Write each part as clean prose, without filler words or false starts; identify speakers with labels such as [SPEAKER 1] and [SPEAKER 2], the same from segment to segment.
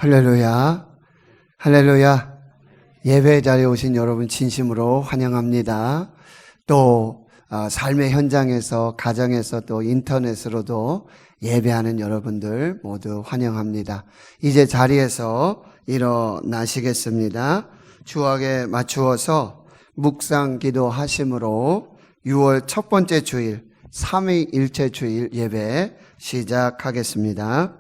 [SPEAKER 1] 할렐루야, 할렐루야. 예배 자리에 오신 여러분 진심으로 환영합니다. 또 삶의 현장에서, 가정에서, 또 인터넷으로도 예배하는 여러분들 모두 환영합니다. 이제 자리에서 일어나시겠습니다. 주악에 맞추어서 묵상 기도하심으로 6월 첫 번째 주일, 삼위일체 주일 예배 시작하겠습니다.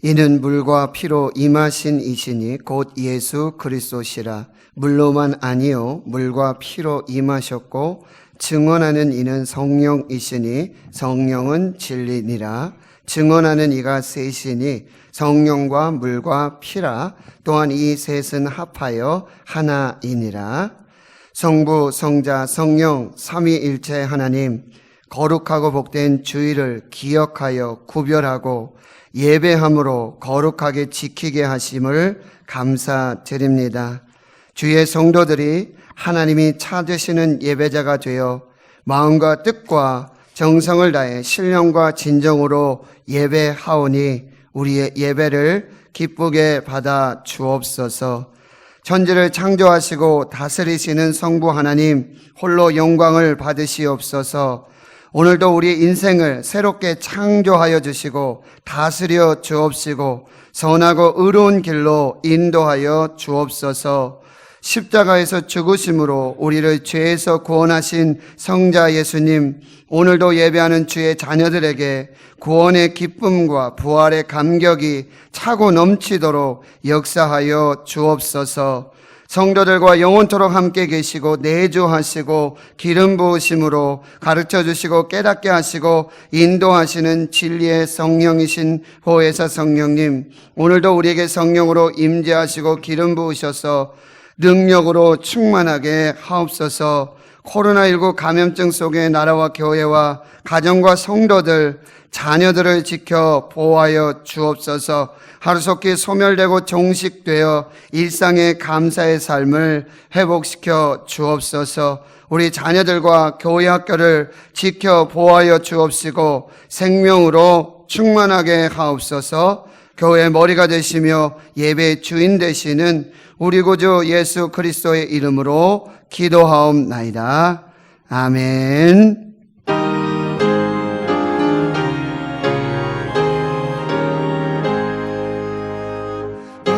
[SPEAKER 1] 이는 물과 피로 임하신 이시니 곧 예수 그리스도시라. 물로만 아니요 물과 피로 임하셨고 증언하는 이는 성령이시니 성령은 진리니라. 증언하는 이가 셋이니 성령과 물과 피라. 또한 이 셋은 합하여 하나이니라. 성부, 성자, 성령 삼위일체 하나님, 거룩하고 복된 주일을 기억하여 구별하고 예배함으로 거룩하게 지키게 하심을 감사드립니다. 주의 성도들이 하나님이 찾으시는 예배자가 되어 마음과 뜻과 정성을 다해 신령과 진정으로 예배하오니 우리의 예배를 기쁘게 받아 주옵소서. 천지를 창조하시고 다스리시는 성부 하나님 홀로 영광을 받으시옵소서. 오늘도 우리 인생을 새롭게 창조하여 주시고 다스려 주옵시고 선하고 의로운 길로 인도하여 주옵소서. 십자가에서 죽으심으로 우리를 죄에서 구원하신 성자 예수님, 오늘도 예배하는 주의 자녀들에게 구원의 기쁨과 부활의 감격이 차고 넘치도록 역사하여 주옵소서. 성도들과 영원토록 함께 계시고 내주하시고 기름 부으심으로 가르쳐 주시고 깨닫게 하시고 인도하시는 진리의 성령이신 보혜사 성령님, 오늘도 우리에게 성령으로 임재하시고 기름 부으셔서 능력으로 충만하게 하옵소서. 코로나19 감염증 속의 나라와 교회와 가정과 성도들, 자녀들을 지켜 보호하여 주옵소서. 하루속히 소멸되고 종식되어 일상의 감사의 삶을 회복시켜 주옵소서. 우리 자녀들과 교회 학교를 지켜 보호하여 주옵시고 생명으로 충만하게 하옵소서. 교회의 머리가 되시며 예배의 주인 되시는 우리 구주 예수 그리스도의 이름으로 기도하옵나이다. 아멘.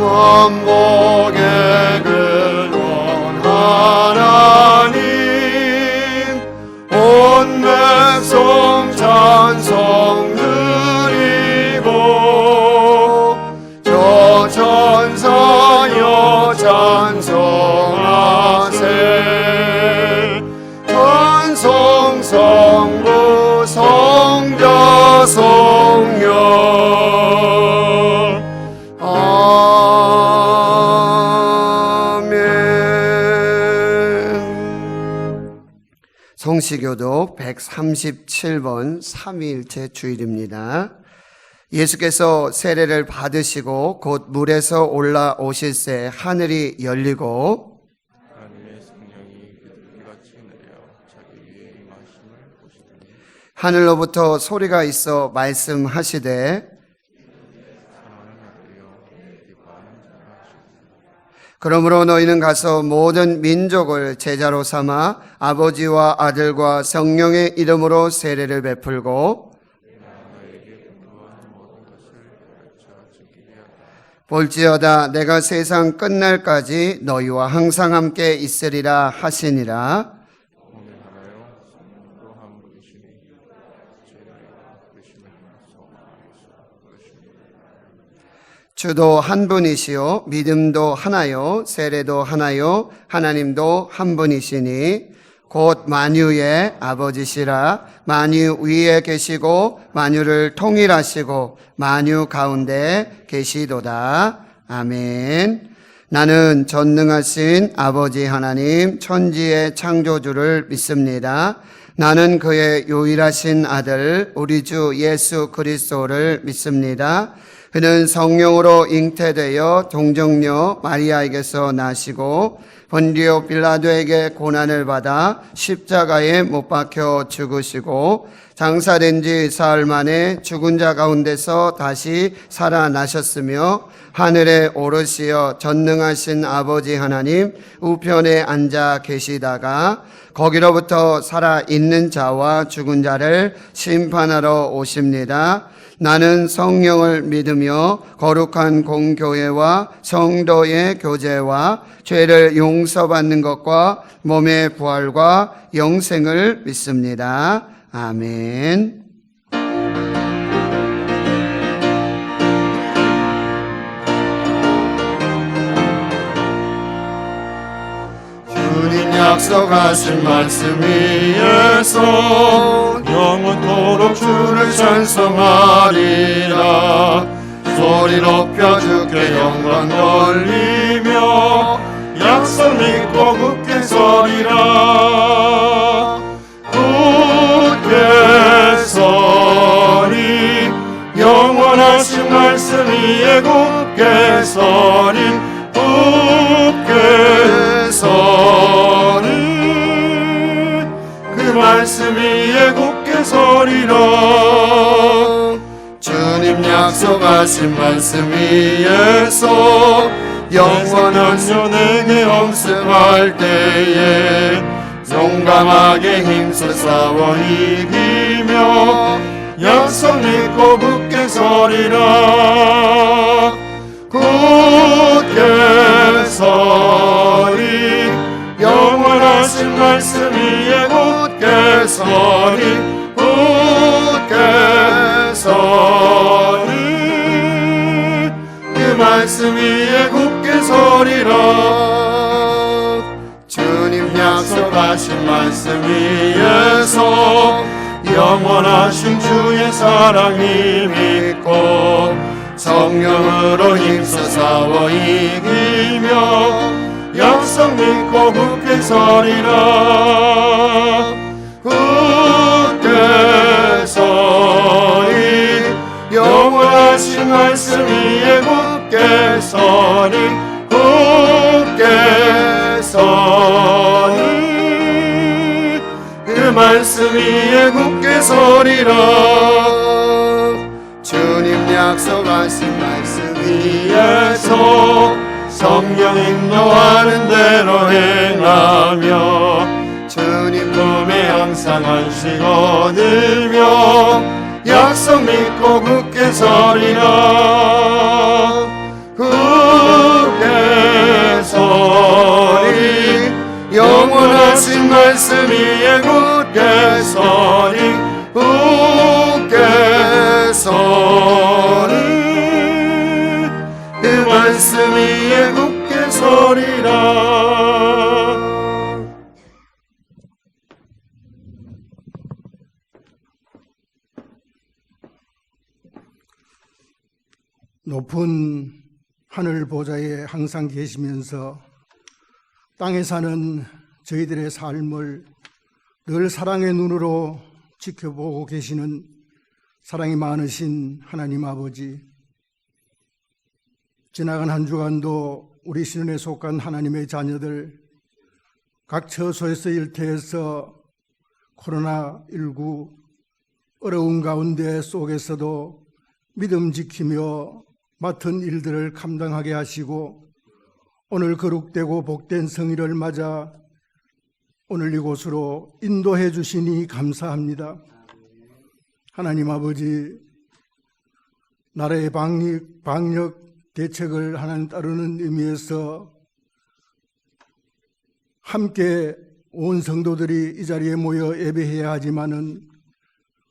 [SPEAKER 2] 만복의 근원 하나님, 온 백성 찬송 드리고 저 천사여 찬송하세. 찬송 성부 성자 성령.
[SPEAKER 1] 성시교독 137번 삼위일체 주일입니다. 예수께서 세례를 받으시고 곧 물에서 올라오실새 하늘이 열리고
[SPEAKER 2] 하나님의 성령이 그들같이 내려 자기 위에 임하심을 보시더니
[SPEAKER 1] 하늘로부터 소리가 있어 말씀하시되 그러므로 너희는 가서 모든 민족을 제자로 삼아 아버지와 아들과 성령의 이름으로 세례를 베풀고 볼지어다 내가 세상 끝날까지 너희와 항상 함께 있으리라 하시니라. 주도 한 분이시요 믿음도 하나요 세례도 하나요 하나님도 한 분이시니 곧 만유의 아버지시라. 만유 위에 계시고 만유를 통일하시고 만유 가운데 계시도다. 아멘. 나는 전능하신 아버지 하나님 천지의 창조주를 믿습니다. 나는 그의 유일하신 아들 우리 주 예수 그리스도를 믿습니다. 그는 성령으로 잉태되어 동정녀 마리아에게서 나시고 본디오 빌라도에게 고난을 받아 십자가에 못 박혀 죽으시고 장사된 지 사흘 만에 죽은 자 가운데서 다시 살아나셨으며 하늘에 오르시어 전능하신 아버지 하나님 우편에 앉아 계시다가 거기로부터 살아있는 자와 죽은 자를 심판하러 오십니다. 나는 성령을 믿으며 거룩한 공교회와 성도의 교제와 죄를 용서받는 것과 몸의 부활과 영생을 믿습니다. 아멘.
[SPEAKER 2] 주님 약속하신 말씀 위에서 영원토록 주를 찬송하리라. 소리 높여 주께 영광 돌리며 약속 믿고 굳게 서리라. 굳게 서리 영원하신 말씀 위에 굳게 서리 굳게 서리 그 말씀 위에 굳게 서리라. 주님 약속하신 말씀 위에서 영원한 연에게 영습할 때에 용감하게 힘써 싸워 이기며 약속 믿고 굳게 서리라. 굳게 서리 영원하신 말씀 위에 굳게 서리 굳게 서리 그 말씀 위에 굳게 서리라. 주님 약속하신 말씀 위에서 영원하신 주의 사랑이 믿고 성령으로 힘써 싸워 이기며 약속 믿고 굳게 서리라. 굳게 서리 영원하신 말씀 위에 굳게 서리 굳게 서리 그 말씀 위에 굳게 서리라. 주님 약속하신 말씀 위에서 성령 인도하는 대로 행하며 주님 품에 항상 안식 얻으며 약속 믿고 굳게 서리라. 굳게 서리 영원하신 말씀 위에 굳게 서리 굳게 서리 그 말씀 위에 굳게 서리라.
[SPEAKER 3] 높은 하늘 보좌에 항상 계시면서 땅에 사는 저희들의 삶을 늘 사랑의 눈으로 지켜보고 계시는 사랑이 많으신 하나님 아버지, 지나간 한 주간도 우리 신원에 속한 하나님의 자녀들 각 처소에서 일터에서 코로나19 어려운 가운데 속에서도 믿음 지키며 맡은 일들을 감당하게 하시고 오늘 거룩되고 복된 성일을 맞아 오늘 이곳으로 인도해 주시니 감사합니다. 하나님 아버지, 나라의 방역 대책을 하나님 따르는 의미에서 함께 온 성도들이 이 자리에 모여 예배해야 하지만은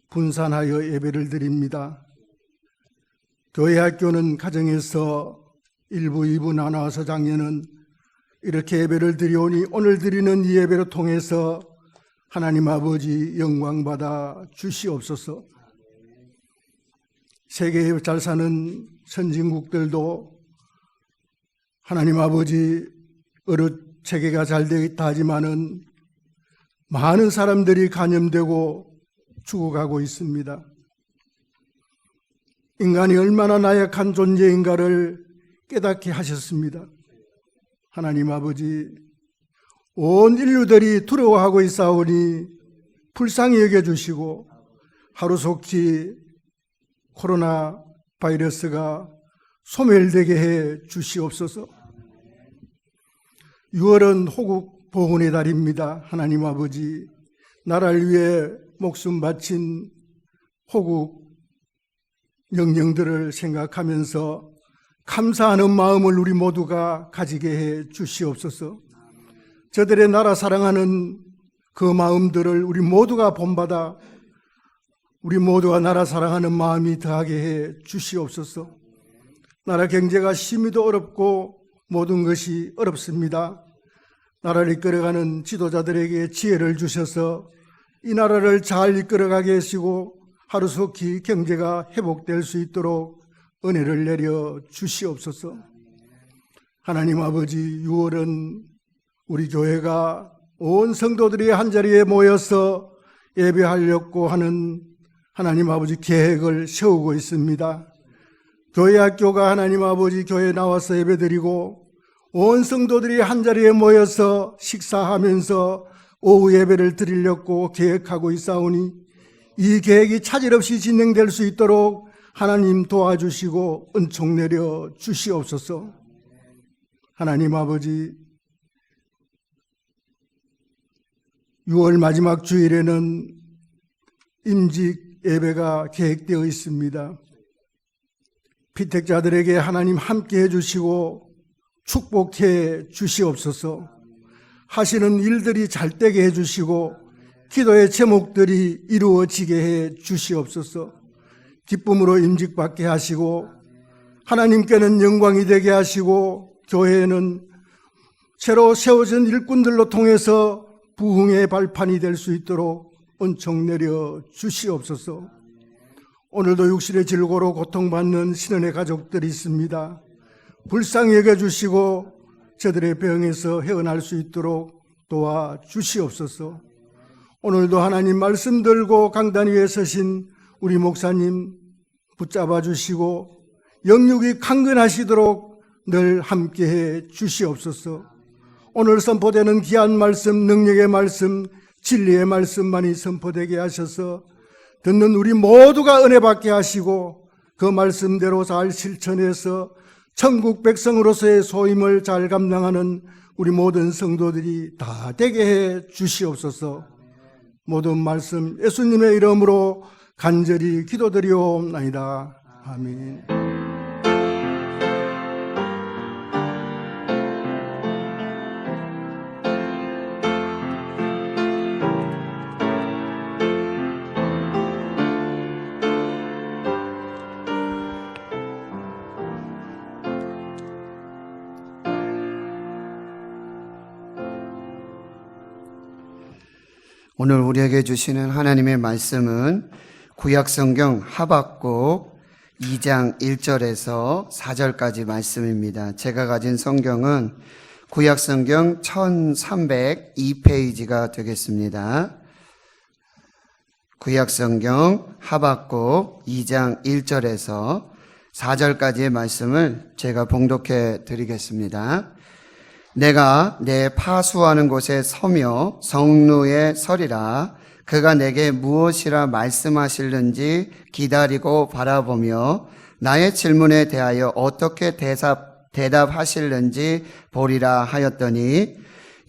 [SPEAKER 3] 분산하여 예배를 드립니다. 교회 학교는 가정에서 1부, 2부 나눠서 작년은 이렇게 예배를 드리오니 오늘 드리는 이 예배를 통해서 하나님 아버지 영광받아 주시옵소서. 세계에 잘 사는 선진국들도 하나님 아버지 의료 체계가 잘 되어 있다 하지만은 많은 사람들이 감염되고 죽어가고 있습니다. 인간이 얼마나 나약한 존재인가를 깨닫게 하셨습니다. 하나님 아버지, 온 인류들이 두려워하고 있사오니 불쌍히 여겨주시고 하루속히 코로나 바이러스가 소멸되게 해 주시옵소서. 6월은 호국 보훈의 달입니다. 하나님 아버지, 나라를 위해 목숨 바친 호국 영령들을 생각하면서 감사하는 마음을 우리 모두가 가지게 해 주시옵소서. 저들의 나라 사랑하는 그 마음들을 우리 모두가 본받아 우리 모두가 나라 사랑하는 마음이 더하게 해 주시옵소서. 나라 경제가 심히도 어렵고 모든 것이 어렵습니다. 나라를 이끌어가는 지도자들에게 지혜를 주셔서 이 나라를 잘 이끌어가게 하시고 하루속히 경제가 회복될 수 있도록 은혜를 내려 주시옵소서. 하나님 아버지, 6월은 우리 교회가 온 성도들이 한자리에 모여서 예배하려고 하는 하나님 아버지 계획을 세우고 있습니다. 교회 학교가 하나님 아버지 교회에 나와서 예배드리고 온 성도들이 한자리에 모여서 식사하면서 오후 예배를 드리려고 계획하고 있사오니 이 계획이 차질 없이 진행될 수 있도록 하나님 도와주시고 은총 내려 주시옵소서. 하나님 아버지, 6월 마지막 주일에는 임직 예배가 계획되어 있습니다. 피택자들에게 하나님 함께 해주시고 축복해 주시옵소서. 하시는 일들이 잘 되게 해주시고 기도의 제목들이 이루어지게 해 주시옵소서. 기쁨으로 임직받게 하시고 하나님께는 영광이 되게 하시고 교회에는 새로 세워진 일꾼들로 통해서 부흥의 발판이 될 수 있도록 은총 내려 주시옵소서. 오늘도 육신의 질고로 고통받는 신원의 가족들이 있습니다. 불쌍히 여겨주시고 저들의 병에서 헤어날 수 있도록 도와주시옵소서. 오늘도 하나님 말씀 들고 강단 위에 서신 우리 목사님 붙잡아 주시고 영육이 강건하시도록 늘 함께해 주시옵소서. 오늘 선포되는 귀한 말씀, 능력의 말씀, 진리의 말씀만이 선포되게 하셔서 듣는 우리 모두가 은혜 받게 하시고 그 말씀대로 잘 실천해서 천국 백성으로서의 소임을 잘 감당하는 우리 모든 성도들이 다 되게 해 주시옵소서. 모든 말씀 예수님의 이름으로 간절히 기도드리옵나이다. 아멘.
[SPEAKER 1] 오늘 우리에게 주시는 하나님의 말씀은 구약성경 하박국 2장 1절에서 4절까지 말씀입니다. 제가 가진 성경은 구약성경 1302페이지가 되겠습니다. 구약성경 하박국 2장 1절에서 4절까지의 말씀을 제가 봉독해 드리겠습니다. 내가 내 파수하는 곳에 서며 성루에 서리라. 그가 내게 무엇이라 말씀하실는지 기다리고 바라보며 나의 질문에 대하여 어떻게 대답하실는지 보리라 하였더니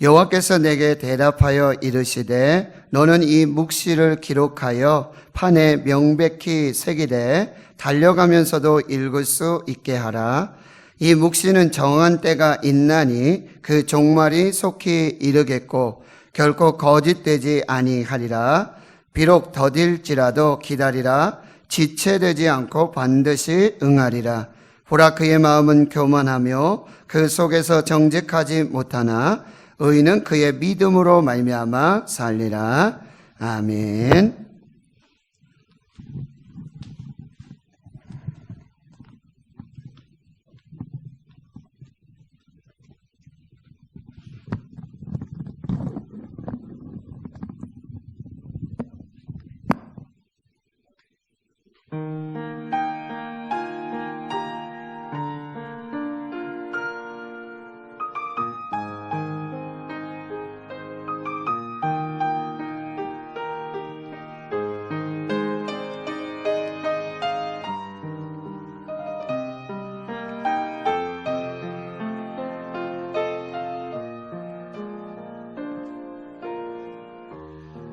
[SPEAKER 1] 여호와께서 내게 대답하여 이르시되 너는 이 묵시를 기록하여 판에 명백히 새기되 달려가면서도 읽을 수 있게 하라. 이 묵시는 정한 때가 있나니 그 종말이 속히 이르겠고 결코 거짓되지 아니하리라. 비록 더딜지라도 기다리라. 지체되지 않고 반드시 응하리라. 보라, 그의 마음은 교만하며 그 속에서 정직하지 못하나 의인은 그의 믿음으로 말미암아 살리라. 아멘.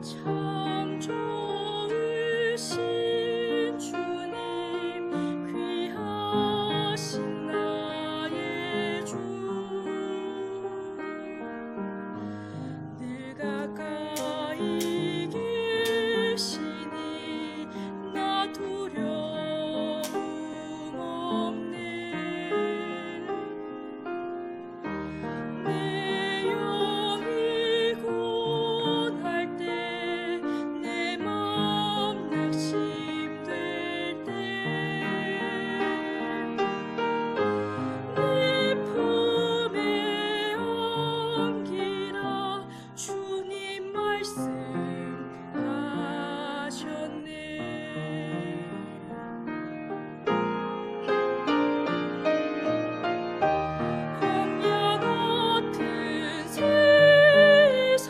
[SPEAKER 4] 참 좋으신 주님 귀하신 나의 주 늘 가까이 계시니 나 두려움 없네 내 영이 고날 때 내 맘 낙심될 때 내 품에 안기라 주님 말씀하셨네 광야 같은 세상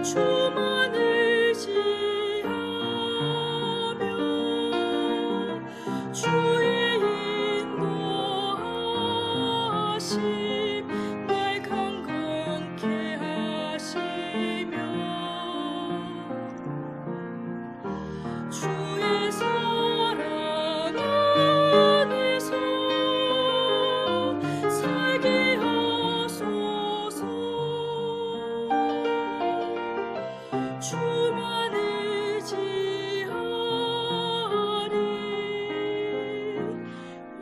[SPEAKER 4] 주만 의지하며 주의 인도하심 날 강건케 하시며 주의 사랑 안에서 살게 하소서 주만 의지하리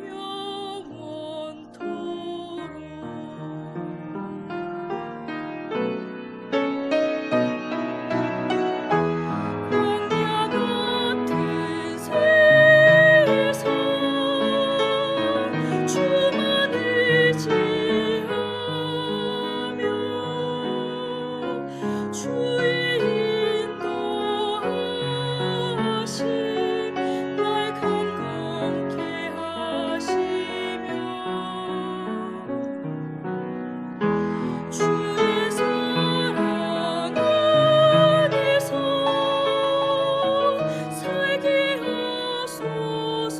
[SPEAKER 4] 영원토록 광야 같은 세상 주만 의지하며 주의 인도하심 날 강건케 하시며 주의 사랑 안에서 살게 하소서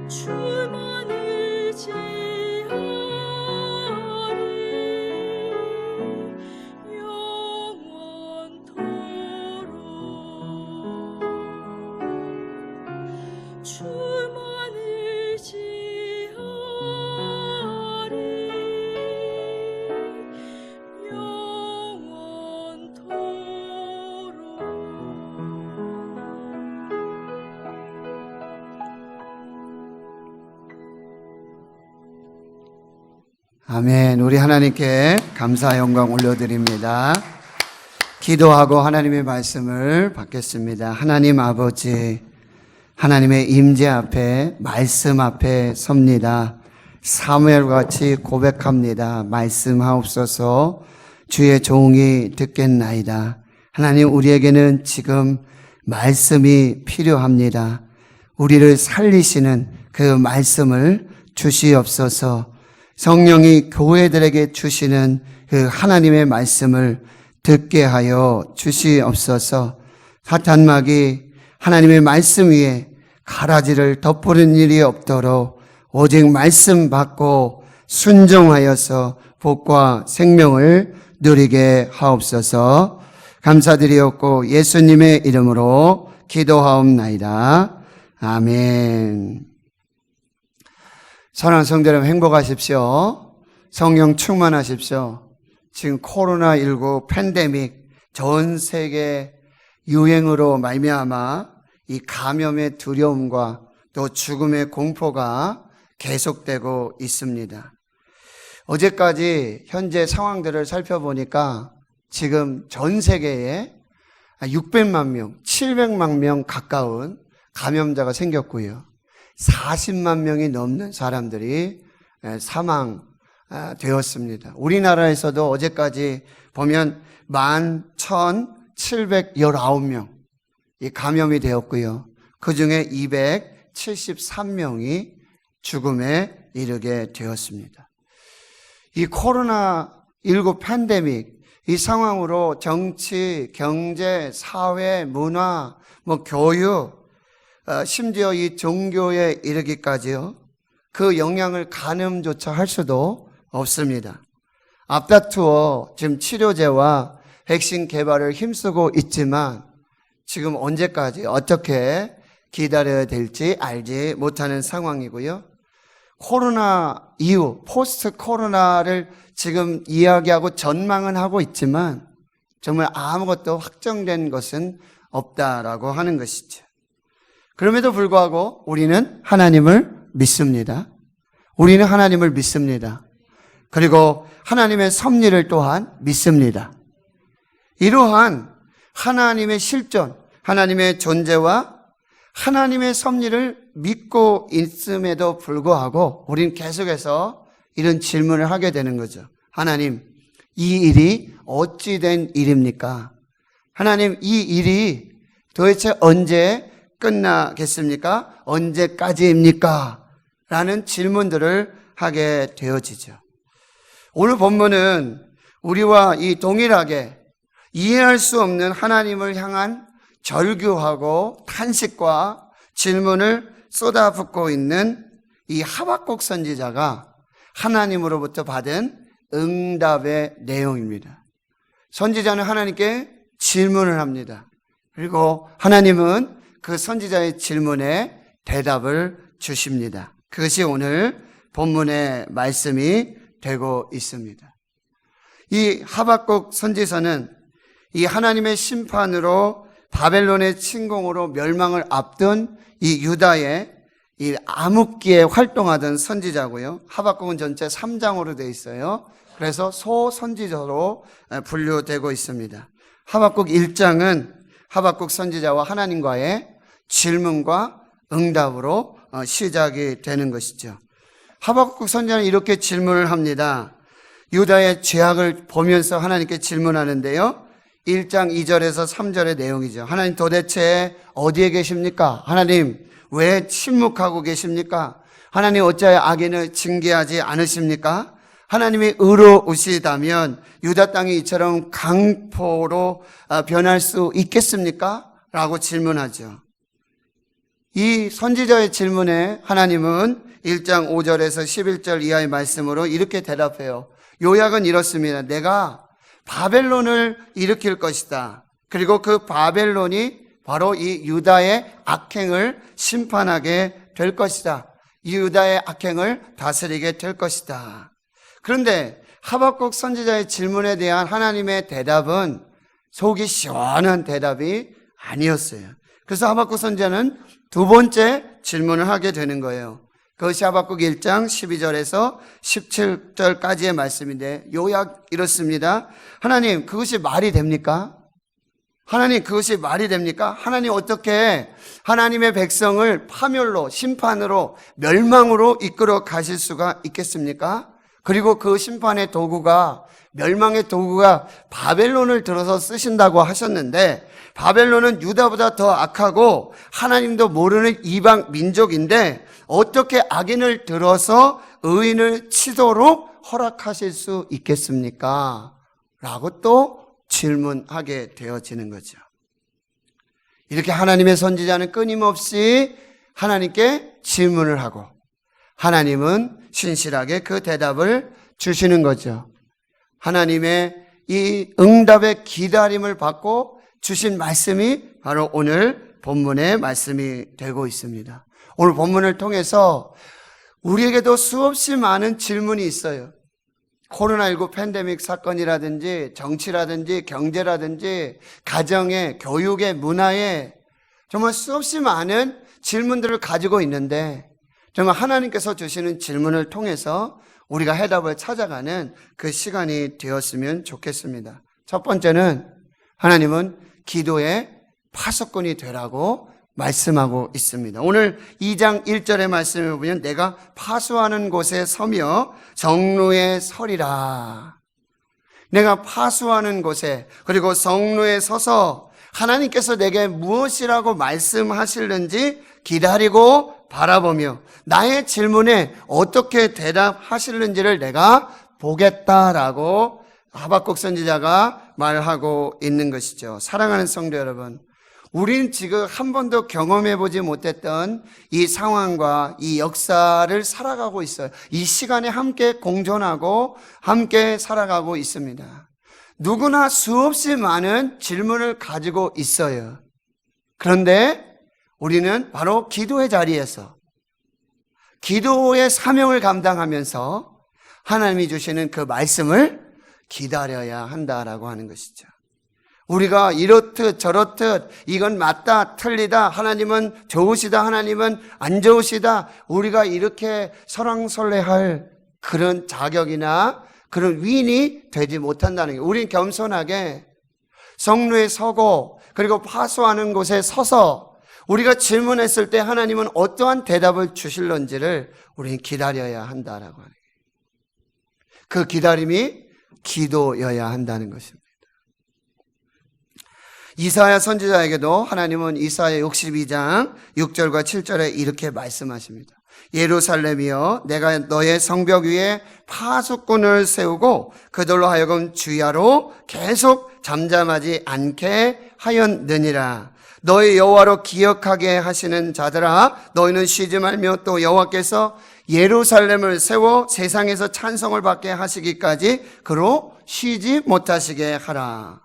[SPEAKER 4] 주만 의지하리 영원토록 주만 의지하리 영원토록
[SPEAKER 1] 아멘. 우리 하나님께 감사 영광 올려드립니다. 기도하고 하나님의 말씀을 받겠습니다. 하나님 아버지, 하나님의 임재 앞에, 말씀 앞에 섭니다. 사무엘과 같이 고백합니다. 말씀하옵소서. 주의 종이 듣겠나이다. 하나님, 우리에게는 지금 말씀이 필요합니다. 우리를 살리시는 그 말씀을 주시옵소서. 성령이 교회들에게 주시는 그 하나님의 말씀을 듣게 하여 주시옵소서. 사탄막이 하나님의 말씀 위에 가라지를 덮으는 일이 없도록 오직 말씀 받고 순종하여서 복과 생명을 누리게 하옵소서. 감사드리옵고 예수님의 이름으로 기도하옵나이다. 아멘. 사랑하는 성도 여러분, 행복하십시오. 성령 충만하십시오. 지금 코로나19 팬데믹 전 세계 유행으로 말미암아 이 감염의 두려움과 또 죽음의 공포가 계속되고 있습니다. 어제까지 현재 상황들을 살펴보니까 지금 전 세계에 600만 명, 700만 명 가까운 감염자가 생겼고요. 40만 명이 넘는 사람들이 사망되었습니다. 우리나라에서도 어제까지 보면 11,719명 이 감염이 되었고요. 그 중에 273명이 죽음에 이르게 되었습니다. 이 코로나19 팬데믹, 이 상황으로 정치, 경제, 사회, 문화, 교육, 심지어 이 종교에 이르기까지요. 그 영향을 가늠조차 할 수도 없습니다. 앞다투어 지금 치료제와 백신 개발을 힘쓰고 있지만 지금 언제까지 어떻게 기다려야 될지 알지 못하는 상황이고요. 코로나 이후 포스트 코로나를 지금 이야기하고 전망은 하고 있지만 정말 아무것도 확정된 것은 없다라고 하는 것이죠. 그럼에도 불구하고 우리는 하나님을 믿습니다. 우리는 하나님을 믿습니다. 그리고 하나님의 섭리를 또한 믿습니다. 이러한 하나님의 실존, 하나님의 존재와 하나님의 섭리를 믿고 있음에도 불구하고 우리는 계속해서 이런 질문을 하게 되는 거죠. 하나님, 이 일이 어찌 된 일입니까? 하나님, 이 일이 도대체 언제 끝나겠습니까? 언제까지입니까? 라는 질문들을 하게 되어지죠. 오늘 본문은 우리와 이 동일하게 이해할 수 없는 하나님을 향한 절규하고 탄식과 질문을 쏟아붓고 있는 이 하박국 선지자가 하나님으로부터 받은 응답의 내용입니다. 선지자는 하나님께 질문을 합니다. 그리고 하나님은 그 선지자의 질문에 대답을 주십니다. 그것이 오늘 본문의 말씀이 되고 있습니다. 이 하박국 선지서는 이 하나님의 심판으로 바벨론의 침공으로 멸망을 앞둔 이 유다의 이 암흑기에 활동하던 선지자고요. 하박국은 전체 3장으로 되어 있어요. 그래서 소선지자로 분류되고 있습니다. 하박국 1장은 하박국 선지자와 하나님과의 질문과 응답으로 시작이 되는 것이죠. 하박국 선지자는 이렇게 질문을 합니다. 유다의 죄악을 보면서 하나님께 질문하는데요. 1장 2절에서 3절의 내용이죠. 하나님 도대체 어디에 계십니까? 하나님 왜 침묵하고 계십니까? 하나님 어찌하여 악인을 징계하지 않으십니까? 하나님이 의로우시다면 유다 땅이 이처럼 강포로 변할 수 있겠습니까? 라고 질문하죠. 이 선지자의 질문에 하나님은 1장 5절에서 11절 이하의 말씀으로 이렇게 대답해요. 요약은 이렇습니다. 내가 바벨론을 일으킬 것이다. 그리고 그 바벨론이 바로 이 유다의 악행을 심판하게 될 것이다. 이 유다의 악행을 다스리게 될 것이다. 그런데 하박국 선지자의 질문에 대한 하나님의 대답은 속이 시원한 대답이 아니었어요. 그래서 하박국 선지자는 두 번째 질문을 하게 되는 거예요. 그것이 하박국 1장 12절에서 17절까지의 말씀인데 요약 이렇습니다. 하나님, 그것이 말이 됩니까? 하나님, 그것이 말이 됩니까? 하나님 어떻게 하나님의 백성을 파멸로, 심판으로, 멸망으로 이끌어 가실 수가 있겠습니까? 그리고 그 심판의 도구가, 멸망의 도구가 바벨론을 들어서 쓰신다고 하셨는데 바벨론은 유다보다 더 악하고 하나님도 모르는 이방 민족인데 어떻게 악인을 들어서 의인을 치도록 허락하실 수 있겠습니까? 라고 또 질문하게 되어지는 거죠. 이렇게 하나님의 선지자는 끊임없이 하나님께 질문을 하고 하나님은 신실하게 그 대답을 주시는 거죠. 하나님의 이 응답의 기다림을 받고 주신 말씀이 바로 오늘 본문의 말씀이 되고 있습니다. 오늘 본문을 통해서 우리에게도 수없이 많은 질문이 있어요. 코로나19 팬데믹 사건이라든지 정치라든지 경제라든지 가정에, 교육에, 문화에 정말 수없이 많은 질문들을 가지고 있는데 정말 하나님께서 주시는 질문을 통해서 우리가 해답을 찾아가는 그 시간이 되었으면 좋겠습니다. 첫 번째는 하나님은 기도의 파수꾼이 되라고 말씀하고 있습니다. 오늘 2장 1절의 말씀을 보면 내가 파수하는 곳에 서며 성루에 서리라. 내가 파수하는 곳에 그리고 성루에 서서 하나님께서 내게 무엇이라고 말씀하실는지 기다리고 바라보며 나의 질문에 어떻게 대답하실는지를 내가 보겠다라고 하박국 선지자가 말하고 있는 것이죠. 사랑하는 성도 여러분, 우리는 지금 한 번도 경험해보지 못했던 이 상황과 이 역사를 살아가고 있어요. 이 시간에 함께 공존하고 함께 살아가고 있습니다. 누구나 수없이 많은 질문을 가지고 있어요. 그런데 우리는 바로 기도의 자리에서 기도의 사명을 감당하면서 하나님이 주시는 그 말씀을 기다려야 한다라고 하는 것이죠. 우리가 이렇듯 저렇듯 이건 맞다 틀리다 하나님은 좋으시다 하나님은 안 좋으시다 우리가 이렇게 설왕설래할 그런 자격이나 그런 위인이 되지 못한다는 게, 우린 겸손하게 성루에 서고 그리고 파수하는 곳에 서서 우리가 질문했을 때 하나님은 어떠한 대답을 주실런지를 우리는 기다려야 한다라고 하는 거예요. 그 기다림이 기도여야 한다는 것입니다. 이사야 선지자에게도 하나님은 이사야 62장 6절과 7절에 이렇게 말씀하십니다. 예루살렘이여 내가 너의 성벽 위에 파수꾼을 세우고 그들로 하여금 주야로 계속 잠잠하지 않게 하였느니라. 너희 여호와로 기억하게 하시는 자들아 너희는 쉬지 말며 또 여호와께서 예루살렘을 세워 세상에서 찬송을 받게 하시기까지 그로 쉬지 못하시게 하라.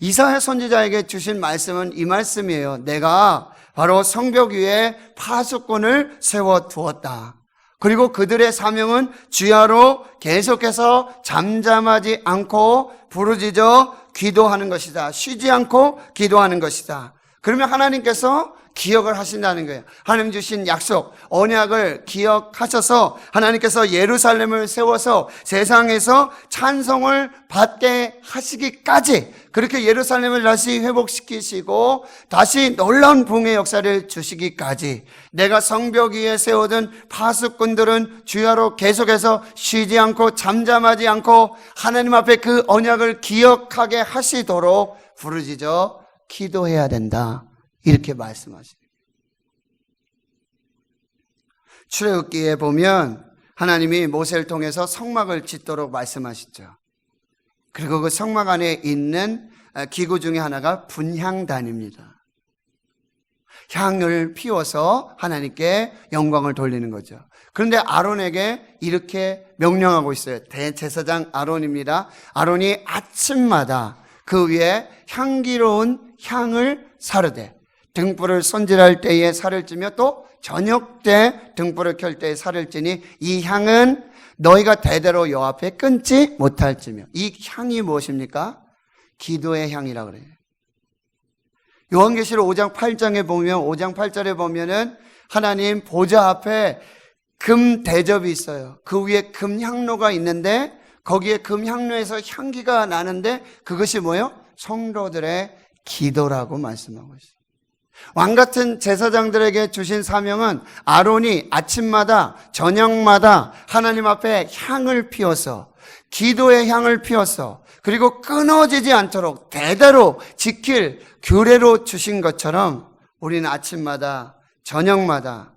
[SPEAKER 1] 이사야 선지자에게 주신 말씀은 이 말씀이에요. 내가 바로 성벽 위에 파수꾼을 세워두었다. 그리고 그들의 사명은 주야로 계속해서 잠잠하지 않고 부르짖어 기도하는 것이다. 쉬지 않고 기도하는 것이다. 그러면 하나님께서 기억을 하신다는 거예요. 하나님 주신 약속, 언약을 기억하셔서 하나님께서 예루살렘을 세워서 세상에서 찬송을 받게 하시기까지 그렇게 예루살렘을 다시 회복시키시고 다시 놀라운 부흥의 역사를 주시기까지 내가 성벽 위에 세워둔 파수꾼들은 주야로 계속해서 쉬지 않고 잠잠하지 않고 하나님 앞에 그 언약을 기억하게 하시도록 부르짖어 기도해야 된다. 이렇게 말씀하십니다. 출애굽기에 보면 하나님이 모세를 통해서 성막을 짓도록 말씀하시죠. 그리고 그 성막 안에 있는 기구 중에 하나가 분향단입니다. 향을 피워서 하나님께 영광을 돌리는 거죠. 그런데 아론에게 이렇게 명령하고 있어요. 대제사장 아론입니다. 아론이 아침마다 그 위에 향기로운 향을 사르되 등불을 손질할 때에 살을 찌며 또 저녁 때 등불을 켤 때에 살을 찌니 이 향은 너희가 대대로 여호와 앞에 끊지 못할지며. 이 향이 무엇입니까? 기도의 향이라고 그래요. 요한계시록 5장 8장에 보면 5장 8절에 보면은 하나님 보좌 앞에 금 대접이 있어요. 그 위에 금 향로가 있는데 거기에 금 향로에서 향기가 나는데 그것이 뭐예요? 성도들의 기도라고 말씀하고 있어요. 왕같은 제사장들에게 주신 사명은 아론이 아침마다 저녁마다 하나님 앞에 향을 피워서 기도의 향을 피워서 그리고 끊어지지 않도록 대대로 지킬 규례로 주신 것처럼 우리는 아침마다 저녁마다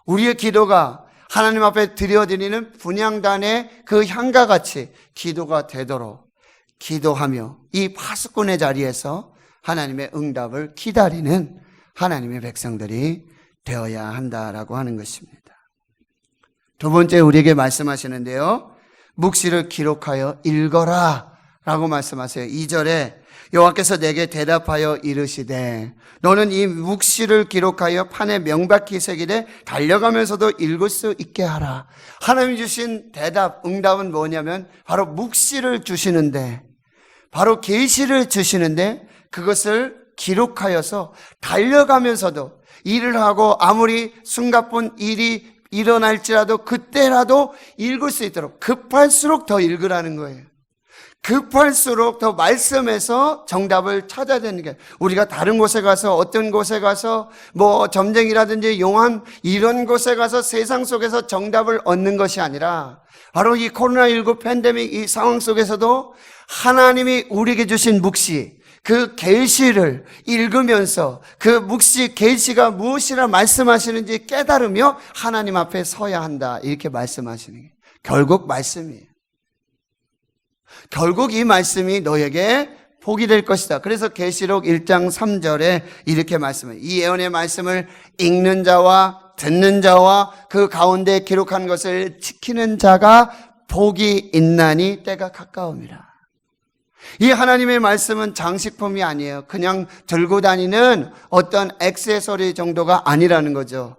[SPEAKER 1] 우리의 기도가 하나님 앞에 드려드리는 분향단의 그 향과 같이 기도가 되도록 기도하며 이 파수꾼의 자리에서 하나님의 응답을 기다리는 하나님의 백성들이 되어야 한다라고 하는 것입니다. 두 번째 우리에게 말씀하시는데요. 묵시를 기록하여 읽어라 라고 말씀하세요. 2절에 여호와께서 내게 대답하여 이르시되 너는 이 묵시를 기록하여 판에 명백히 새기되 달려가면서도 읽을 수 있게 하라. 하나님이 주신 대답, 응답은 뭐냐면 바로 묵시를 주시는데 바로 계시를 주시는데 그것을 기록하여서 달려가면서도 일을 하고 아무리 숨가쁜 일이 일어날지라도 그때라도 읽을 수 있도록 급할수록 더 읽으라는 거예요. 급할수록 더 말씀에서 정답을 찾아야 되는 게, 우리가 다른 곳에 가서, 어떤 곳에 가서 뭐 점쟁이라든지 용암 이런 곳에 가서 세상 속에서 정답을 얻는 것이 아니라 바로 이 코로나19 팬데믹 이 상황 속에서도 하나님이 우리에게 주신 묵시, 그 계시를 읽으면서 그 묵시 계시가 무엇이라 말씀하시는지 깨달으며 하나님 앞에 서야 한다, 이렇게 말씀하시는 게 결국 말씀이에요. 결국 이 말씀이 너에게 복이 될 것이다. 그래서 계시록 1장 3절에 이렇게 말씀해요. 이 예언의 말씀을 읽는 자와 듣는 자와 그 가운데 기록한 것을 지키는 자가 복이 있나니 때가 가까움이라. 이 하나님의 말씀은 장식품이 아니에요. 그냥 들고 다니는 어떤 액세서리 정도가 아니라는 거죠.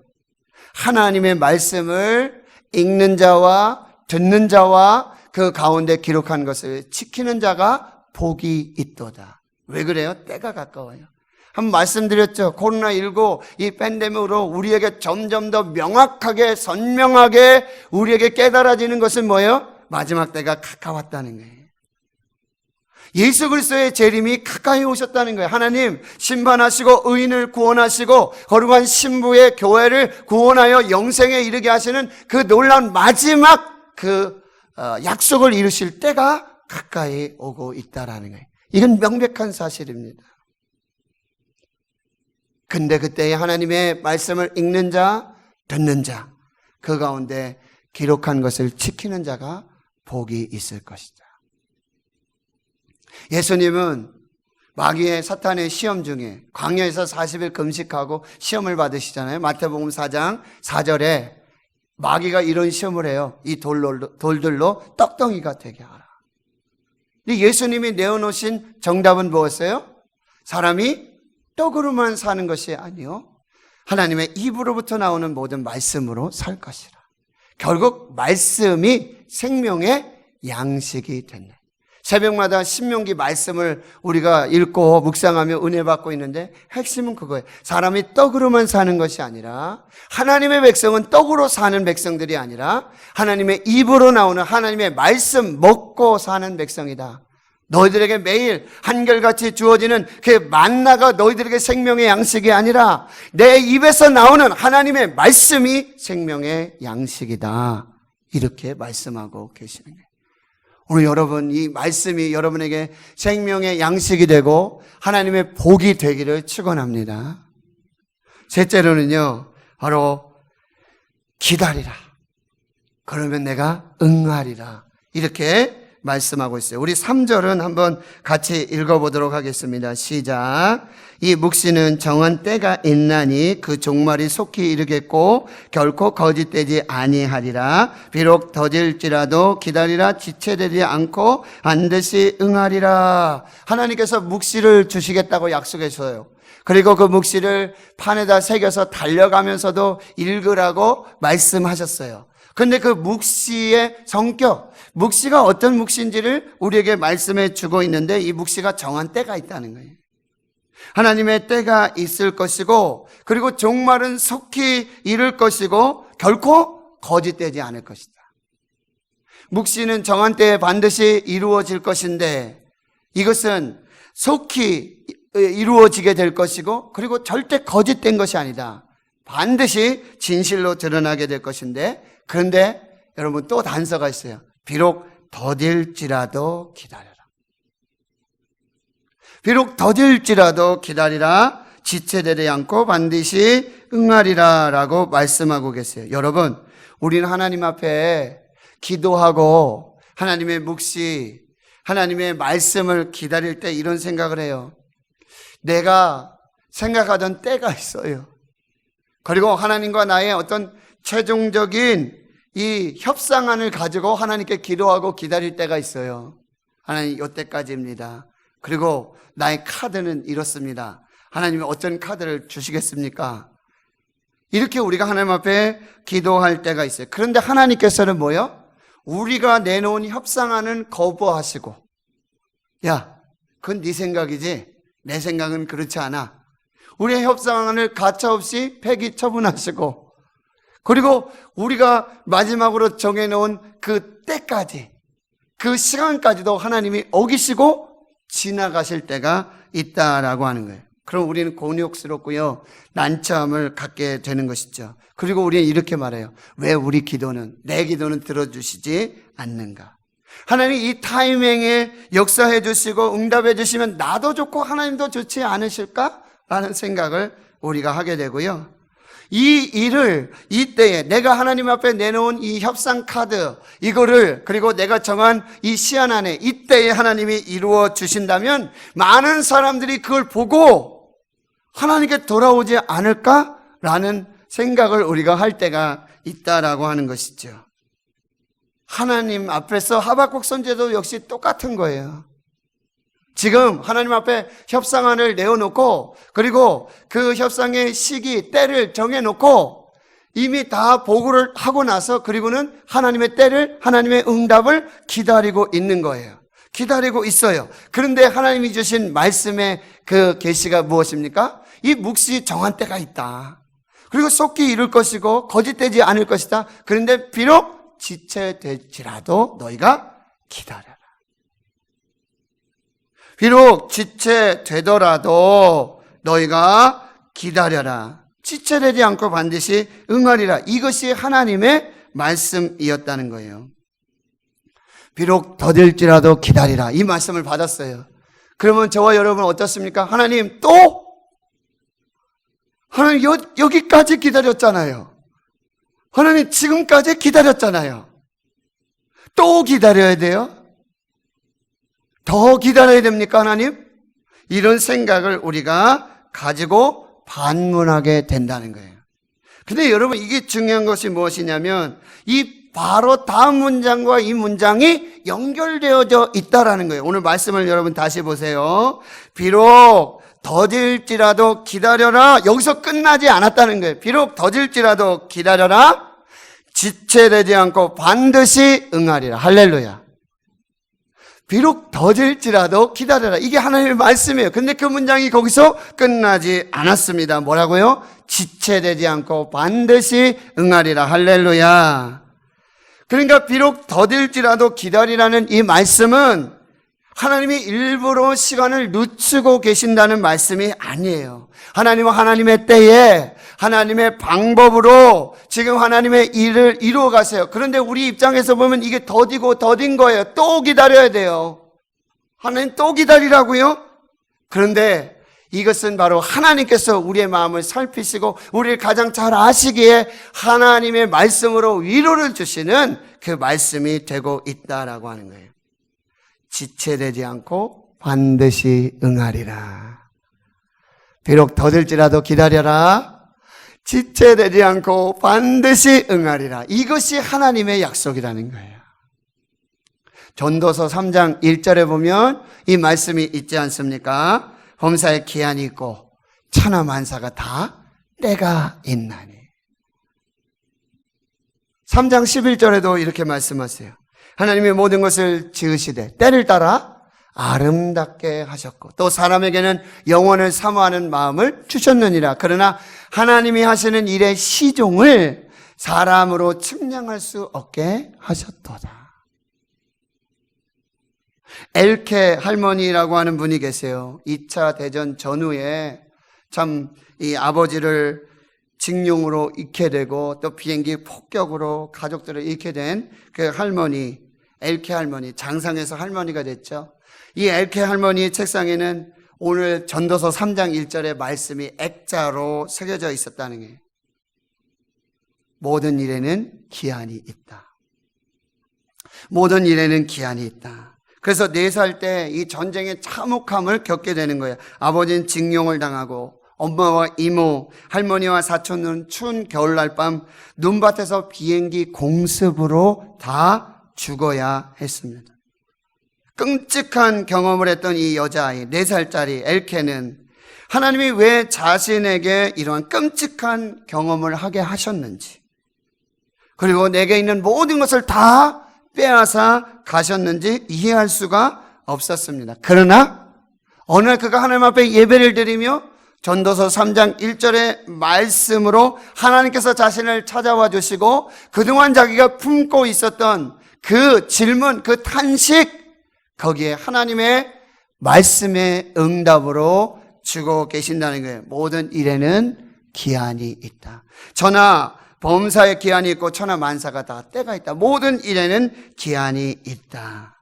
[SPEAKER 1] 하나님의 말씀을 읽는 자와 듣는 자와 그 가운데 기록한 것을 지키는 자가 복이 있도다. 왜 그래요? 때가 가까워요. 한번 말씀드렸죠. 코로나19 이 팬데믹으로 우리에게 점점 더 명확하게 선명하게 우리에게 깨달아지는 것은 뭐예요? 마지막 때가 가까웠다는 거예요. 예수 그리스도의 재림이 가까이 오셨다는 거예요. 하나님 심판하시고 의인을 구원하시고 거룩한 신부의 교회를 구원하여 영생에 이르게 하시는 그 놀라운 마지막 그 약속을 이루실 때가 가까이 오고 있다라는 거예요. 이건 명백한 사실입니다. 근데 그때 하나님의 말씀을 읽는 자, 듣는 자, 그 가운데 기록한 것을 지키는 자가 복이 있을 것이다. 예수님은 마귀의 사탄의 시험 중에 광야에서 40일 금식하고 시험을 받으시잖아요. 마태복음 4장 4절에 마귀가 이런 시험을 해요. 이 돌들로 떡덩이가 되게 하라. 근데 예수님이 내어놓으신 정답은 무엇이에요? 사람이 떡으로만 사는 것이 아니요, 하나님의 입으로부터 나오는 모든 말씀으로 살 것이라. 결국 말씀이 생명의 양식이 된다. 새벽마다 신명기 말씀을 우리가 읽고 묵상하며 은혜 받고 있는데 핵심은 그거예요. 사람이 떡으로만 사는 것이 아니라, 하나님의 백성은 떡으로 사는 백성들이 아니라 하나님의 입으로 나오는 하나님의 말씀 먹고 사는 백성이다. 너희들에게 매일 한결같이 주어지는 그 만나가 너희들에게 생명의 양식이 아니라 내 입에서 나오는 하나님의 말씀이 생명의 양식이다. 이렇게 말씀하고 계시는 거예요. 오늘 여러분, 이 말씀이 여러분에게 생명의 양식이 되고 하나님의 복이 되기를 축원합니다. 셋째로는요, 바로 기다리라. 그러면 내가 응하리라. 이렇게 말씀하고 있어요. 우리 3절은 한번 같이 읽어보도록 하겠습니다. 시작. 이 묵시는 정한 때가 있나니 그 종말이 속히 이르겠고 결코 거짓되지 아니하리라. 비록 더딜지라도 기다리라. 지체되지 않고 반드시 응하리라. 하나님께서 묵시를 주시겠다고 약속했어요. 그리고 그 묵시를 판에다 새겨서 달려가면서도 읽으라고 말씀하셨어요. 근데 그 묵시의 성격, 묵시가 어떤 묵시인지를 우리에게 말씀해 주고 있는데, 이 묵시가 정한 때가 있다는 거예요. 하나님의 때가 있을 것이고, 그리고 종말은 속히 이를 것이고 결코 거짓되지 않을 것이다. 묵시는 정한 때에 반드시 이루어질 것인데, 이것은 속히 이루어지게 될 것이고, 그리고 절대 거짓된 것이 아니다. 반드시 진실로 드러나게 될 것인데, 그런데 여러분 또 단서가 있어요. 비록 더딜지라도 기다려라. 비록 더딜지라도 기다리라. 지체되지 않고 반드시 응하리라 라고 말씀하고 계세요. 여러분, 우리는 하나님 앞에 기도하고 하나님의 묵시, 하나님의 말씀을 기다릴 때 이런 생각을 해요. 내가 생각하던 때가 있어요. 그리고 하나님과 나의 어떤 최종적인 이 협상안을 가지고 하나님께 기도하고 기다릴 때가 있어요. 하나님, 이때까지입니다. 그리고 나의 카드는 이렇습니다. 하나님이 어떤 카드를 주시겠습니까? 이렇게 우리가 하나님 앞에 기도할 때가 있어요. 그런데 하나님께서는 뭐요? 우리가 내놓은 협상안은 거부하시고, 야, 그건 네 생각이지 내 생각은 그렇지 않아. 우리의 협상안을 가차없이 폐기 처분하시고, 그리고 우리가 마지막으로 정해놓은 그 때까지, 그 시간까지도 하나님이 어기시고 지나가실 때가 있다라고 하는 거예요. 그럼 우리는 곤욕스럽고요, 난처함을 갖게 되는 것이죠. 그리고 우리는 이렇게 말해요. 왜 우리 기도는, 내 기도는 들어주시지 않는가? 하나님 이 타이밍에 역사해 주시고 응답해 주시면 나도 좋고 하나님도 좋지 않으실까? 라는 생각을 우리가 하게 되고요. 이 일을 이때에 내가 하나님 앞에 내놓은 이 협상 카드, 이거를, 그리고 내가 정한 이 시한 안에 이때에 하나님이 이루어 주신다면 많은 사람들이 그걸 보고 하나님께 돌아오지 않을까라는 생각을 우리가 할 때가 있다라고 하는 것이죠. 하나님 앞에서 하박국 선지자도 역시 똑같은 거예요. 지금 하나님 앞에 협상안을 내어놓고, 그리고 그 협상의 시기, 때를 정해놓고 이미 다 보고를 하고 나서, 그리고는 하나님의 때를, 하나님의 응답을 기다리고 있는 거예요. 기다리고 있어요. 그런데 하나님이 주신 말씀의 그 계시가 무엇입니까? 이 묵시 정한 때가 있다. 그리고 속히 이룰 것이고 거짓되지 않을 것이다. 그런데 비록 지체될지라도 너희가 기다려라. 비록 지체되더라도 너희가 기다려라. 지체되지 않고 반드시 응하리라. 이것이 하나님의 말씀이었다는 거예요. 비록 더딜지라도 기다리라. 이 말씀을 받았어요. 그러면 저와 여러분 어떻습니까? 하나님 또? 하나님 여기까지 기다렸잖아요. 하나님 지금까지 기다렸잖아요. 또 기다려야 돼요? 더 기다려야 됩니까, 하나님? 이런 생각을 우리가 가지고 반문하게 된다는 거예요. 근데 여러분, 이게 중요한 것이 무엇이냐면 이 바로 다음 문장과 이 문장이 연결되어져 있다라는 거예요. 오늘 말씀을 여러분 다시 보세요. 비록 더딜지라도 기다려라. 여기서 끝나지 않았다는 거예요. 비록 더딜지라도 기다려라. 지체되지 않고 반드시 응하리라. 할렐루야. 비록 더딜지라도 기다려라. 이게 하나님의 말씀이에요. 근데 그 문장이 거기서 끝나지 않았습니다. 뭐라고요? 지체되지 않고 반드시 응하리라. 할렐루야. 그러니까 비록 더딜지라도 기다리라는 이 말씀은 하나님이 일부러 시간을 늦추고 계신다는 말씀이 아니에요. 하나님은 하나님의 때에 하나님의 방법으로 지금 하나님의 일을 이루어 가세요. 그런데 우리 입장에서 보면 이게 더디고 더딘 거예요. 또 기다려야 돼요. 하나님 또 기다리라고요? 그런데 이것은 바로 하나님께서 우리의 마음을 살피시고 우리를 가장 잘 아시기에 하나님의 말씀으로 위로를 주시는 그 말씀이 되고 있다라고 하는 거예요. 지체되지 않고 반드시 응하리라. 비록 더딜지라도 기다려라. 지체되지 않고 반드시 응하리라. 이것이 하나님의 약속이라는 거예요. 전도서 3장 1절에 보면 이 말씀이 있지 않습니까? 범사에 기한이 있고 천하 만사가 다 때가 있나니. 3장 11절에도 이렇게 말씀하세요. 하나님이 모든 것을 지으시되 때를 따라 아름답게 하셨고 또 사람에게는 영원을 사모하는 마음을 주셨느니라. 그러나 하나님이 하시는 일의 시종을 사람으로 측량할 수 없게 하셨도다. 엘케 할머니라고 하는 분이 계세요. 2차 대전 전후에 참 이 아버지를 징용으로 잃게 되고 또 비행기 폭격으로 가족들을 잃게 된 그 할머니, 엘케 할머니, 장상에서 할머니가 됐죠. 이 엘케 할머니의 책상에는 오늘 전도서 3장 1절의 말씀이 액자로 새겨져 있었다는 게 모든 일에는 기한이 있다. 모든 일에는 기한이 있다. 그래서 4살 때 이 전쟁의 참혹함을 겪게 되는 거예요. 아버지는 징용을 당하고 엄마와 이모, 할머니와 사촌은 추운 겨울날 밤 눈밭에서 비행기 공습으로 다 죽어야 했습니다. 끔찍한 경험을 했던 이 여자아이 4살짜리 엘케는 하나님이 왜 자신에게 이러한 끔찍한 경험을 하게 하셨는지, 그리고 내게 있는 모든 것을 다 빼앗아 가셨는지 이해할 수가 없었습니다. 그러나 어느 날 그가 하나님 앞에 예배를 드리며 전도서 3장 1절의 말씀으로 하나님께서 자신을 찾아와 주시고 그동안 자기가 품고 있었던 그 질문, 그 탄식, 거기에 하나님의 말씀의 응답으로 주고 계신다는 거예요. 모든 일에는 기한이 있다. 천하 범사에 기한이 있고 천하 만사가 다 때가 있다. 모든 일에는 기한이 있다.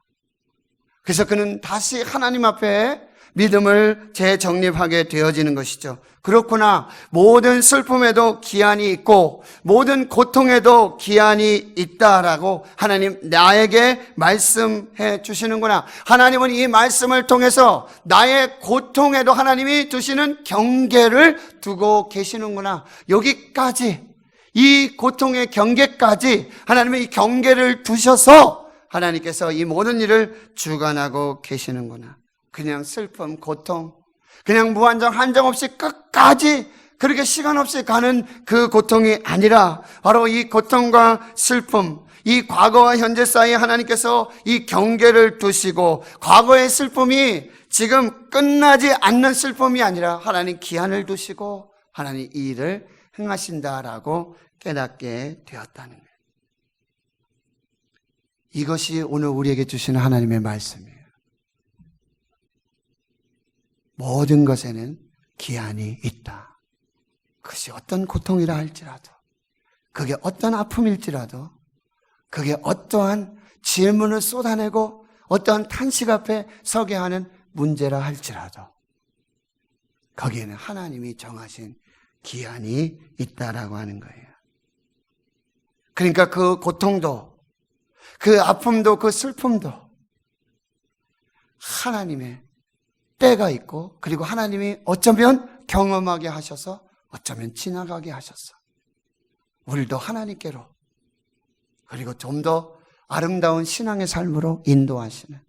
[SPEAKER 1] 그래서 그는 다시 하나님 앞에 믿음을 재정립하게 되어지는 것이죠. 그렇구나. 모든 슬픔에도 기한이 있고 모든 고통에도 기한이 있다라고 하나님 나에게 말씀해 주시는구나. 하나님은 이 말씀을 통해서 나의 고통에도 하나님이 두시는 경계를 두고 계시는구나. 여기까지, 이 고통의 경계까지 하나님의 이 경계를 두셔서 하나님께서 이 모든 일을 주관하고 계시는구나. 그냥 슬픔, 고통, 그냥 무한정 한정없이 끝까지 그렇게 시간 없이 가는 그 고통이 아니라 바로 이 고통과 슬픔, 이 과거와 현재 사이에 하나님께서 이 경계를 두시고 과거의 슬픔이 지금 끝나지 않는 슬픔이 아니라 하나님 기한을 두시고 하나님 이 일을 행하신다라고 깨닫게 되었다는 거예요. 이것이 오늘 우리에게 주시는 하나님의 말씀이에요. 모든 것에는 기한이 있다. 그것이 어떤 고통이라 할지라도, 그게 어떤 아픔일지라도, 그게 어떠한 질문을 쏟아내고 어떠한 탄식 앞에 서게 하는 문제라 할지라도 거기에는 하나님이 정하신 기한이 있다라고 하는 거예요. 그러니까 그 고통도, 그 아픔도, 그 슬픔도 하나님의 때가 있고, 그리고 하나님이 어쩌면 경험하게 하셔서 어쩌면 지나가게 하셔서 우리도 하나님께로, 그리고 좀 더 아름다운 신앙의 삶으로 인도하시는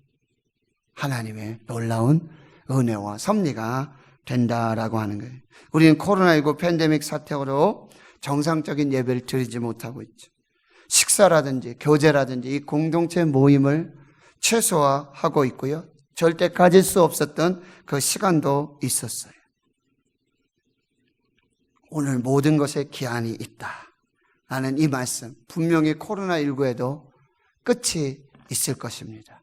[SPEAKER 1] 하나님의 놀라운 은혜와 섭리가 된다라고 하는 거예요. 우리는 코로나19 팬데믹 사태로 정상적인 예배를 드리지 못하고 있죠. 식사라든지 교제라든지 이 공동체 모임을 최소화하고 있고요. 절대 가질 수 없었던 그 시간도 있었어요. 오늘 모든 것에 기한이 있다. 라는 이 말씀, 분명히 코로나19에도 끝이 있을 것입니다.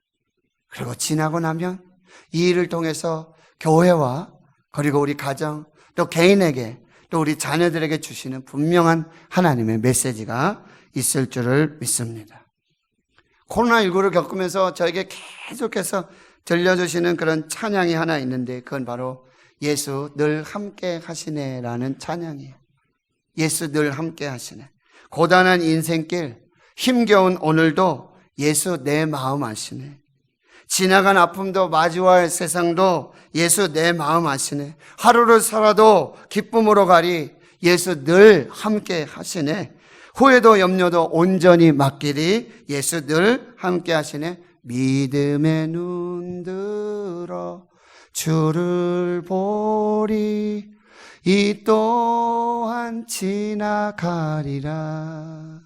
[SPEAKER 1] 그리고 지나고 나면 이 일을 통해서 교회와 그리고 우리 가정, 또 개인에게, 또 우리 자녀들에게 주시는 분명한 하나님의 메시지가 있을 줄을 믿습니다. 코로나19를 겪으면서 저에게 계속해서 들려주시는 그런 찬양이 하나 있는데 그건 바로 예수 늘 함께 하시네라는 찬양이에요. 예수 늘 함께 하시네. 고단한 인생길, 힘겨운 오늘도 예수 내 마음 아시네. 지나간 아픔도 마주할 세상도 예수 내 마음 아시네. 하루를 살아도 기쁨으로 가리 예수 늘 함께 하시네. 후회도 염려도 온전히 맡기리 예수 늘 함께 하시네. 믿음의 눈 들어 주를 보리 이 또한 지나가리라.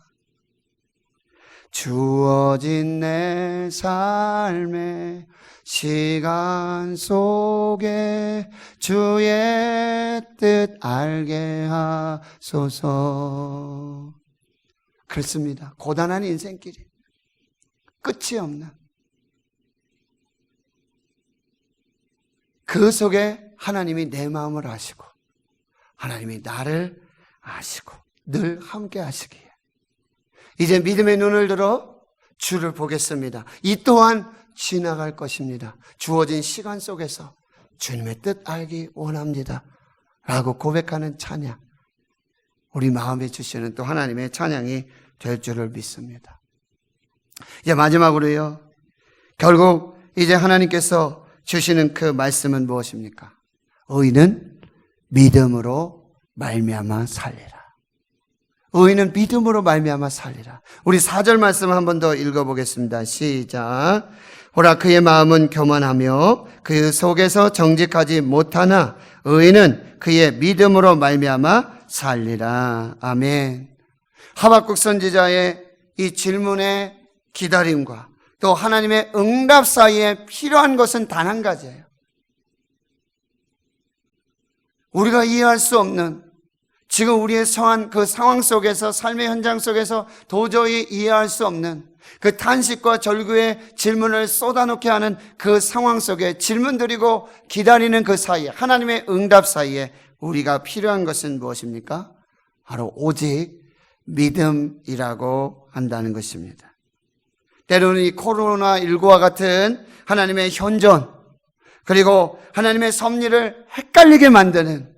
[SPEAKER 1] 주어진 내 삶의 시간 속에 주의 뜻 알게 하소서. 그렇습니다. 고단한 인생길이 끝이 없는 그 속에 하나님이 내 마음을 아시고 하나님이 나를 아시고 늘 함께 하시기에 이제 믿음의 눈을 들어 주를 보겠습니다. 이 또한 지나갈 것입니다. 주어진 시간 속에서 주님의 뜻 알기 원합니다. 라고 고백하는 찬양, 우리 마음에 주시는 또 하나님의 찬양이 될 줄을 믿습니다. 이제 마지막으로요, 결국 이제 하나님께서 주시는 그 말씀은 무엇입니까? 의인은 믿음으로 말미암아 살리라. 의인은 믿음으로 말미암아 살리라. 우리 4절 말씀 한 번 더 읽어보겠습니다. 시작. 보라 그의 마음은 교만하며 그 속에서 정직하지 못하나 의인은 그의 믿음으로 말미암아 살리라. 아멘. 하박국 선지자의 이 질문의 기다림과 또 하나님의 응답 사이에 필요한 것은 단 한 가지예요. 우리가 이해할 수 없는 지금 우리의 처한 그 상황 속에서 삶의 현장 속에서 도저히 이해할 수 없는 그 탄식과 절규의 질문을 쏟아놓게 하는 그 상황 속에 질문 드리고 기다리는 그 사이에 하나님의 응답 사이에 우리가 필요한 것은 무엇입니까? 바로 오직 믿음이라고 한다는 것입니다. 때로는 이 코로나19와 같은 하나님의 현존 그리고 하나님의 섭리를 헷갈리게 만드는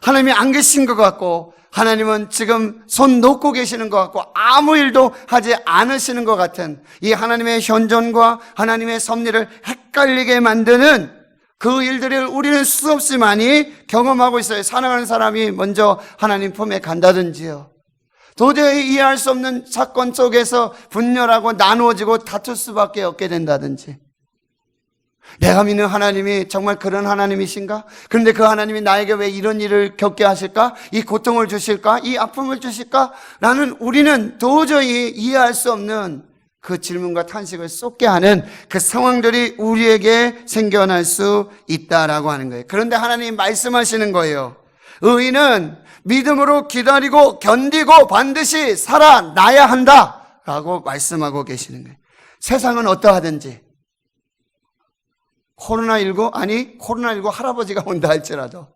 [SPEAKER 1] 하나님이 안 계신 것 같고 하나님은 지금 손 놓고 계시는 것 같고 아무 일도 하지 않으시는 것 같은 이 하나님의 현존과 하나님의 섭리를 헷갈리게 만드는 그 일들을 우리는 수없이 많이 경험하고 있어요. 사랑하는 사람이 먼저 하나님 품에 간다든지요. 도저히 이해할 수 없는 사건 속에서 분열하고 나누어지고 다툴 수밖에 없게 된다든지 내가 믿는 하나님이 정말 그런 하나님이신가? 그런데 그 하나님이 나에게 왜 이런 일을 겪게 하실까? 이 고통을 주실까? 이 아픔을 주실까? 라는 우리는 도저히 이해할 수 없는 그 질문과 탄식을 쏟게 하는 그 상황들이 우리에게 생겨날 수 있다라고 하는 거예요. 그런데 하나님이 말씀하시는 거예요. 의인은 믿음으로 기다리고 견디고 반드시 살아나야 한다라고 말씀하고 계시는 거예요. 세상은 어떠하든지 코로나19 할아버지가 온다 할지라도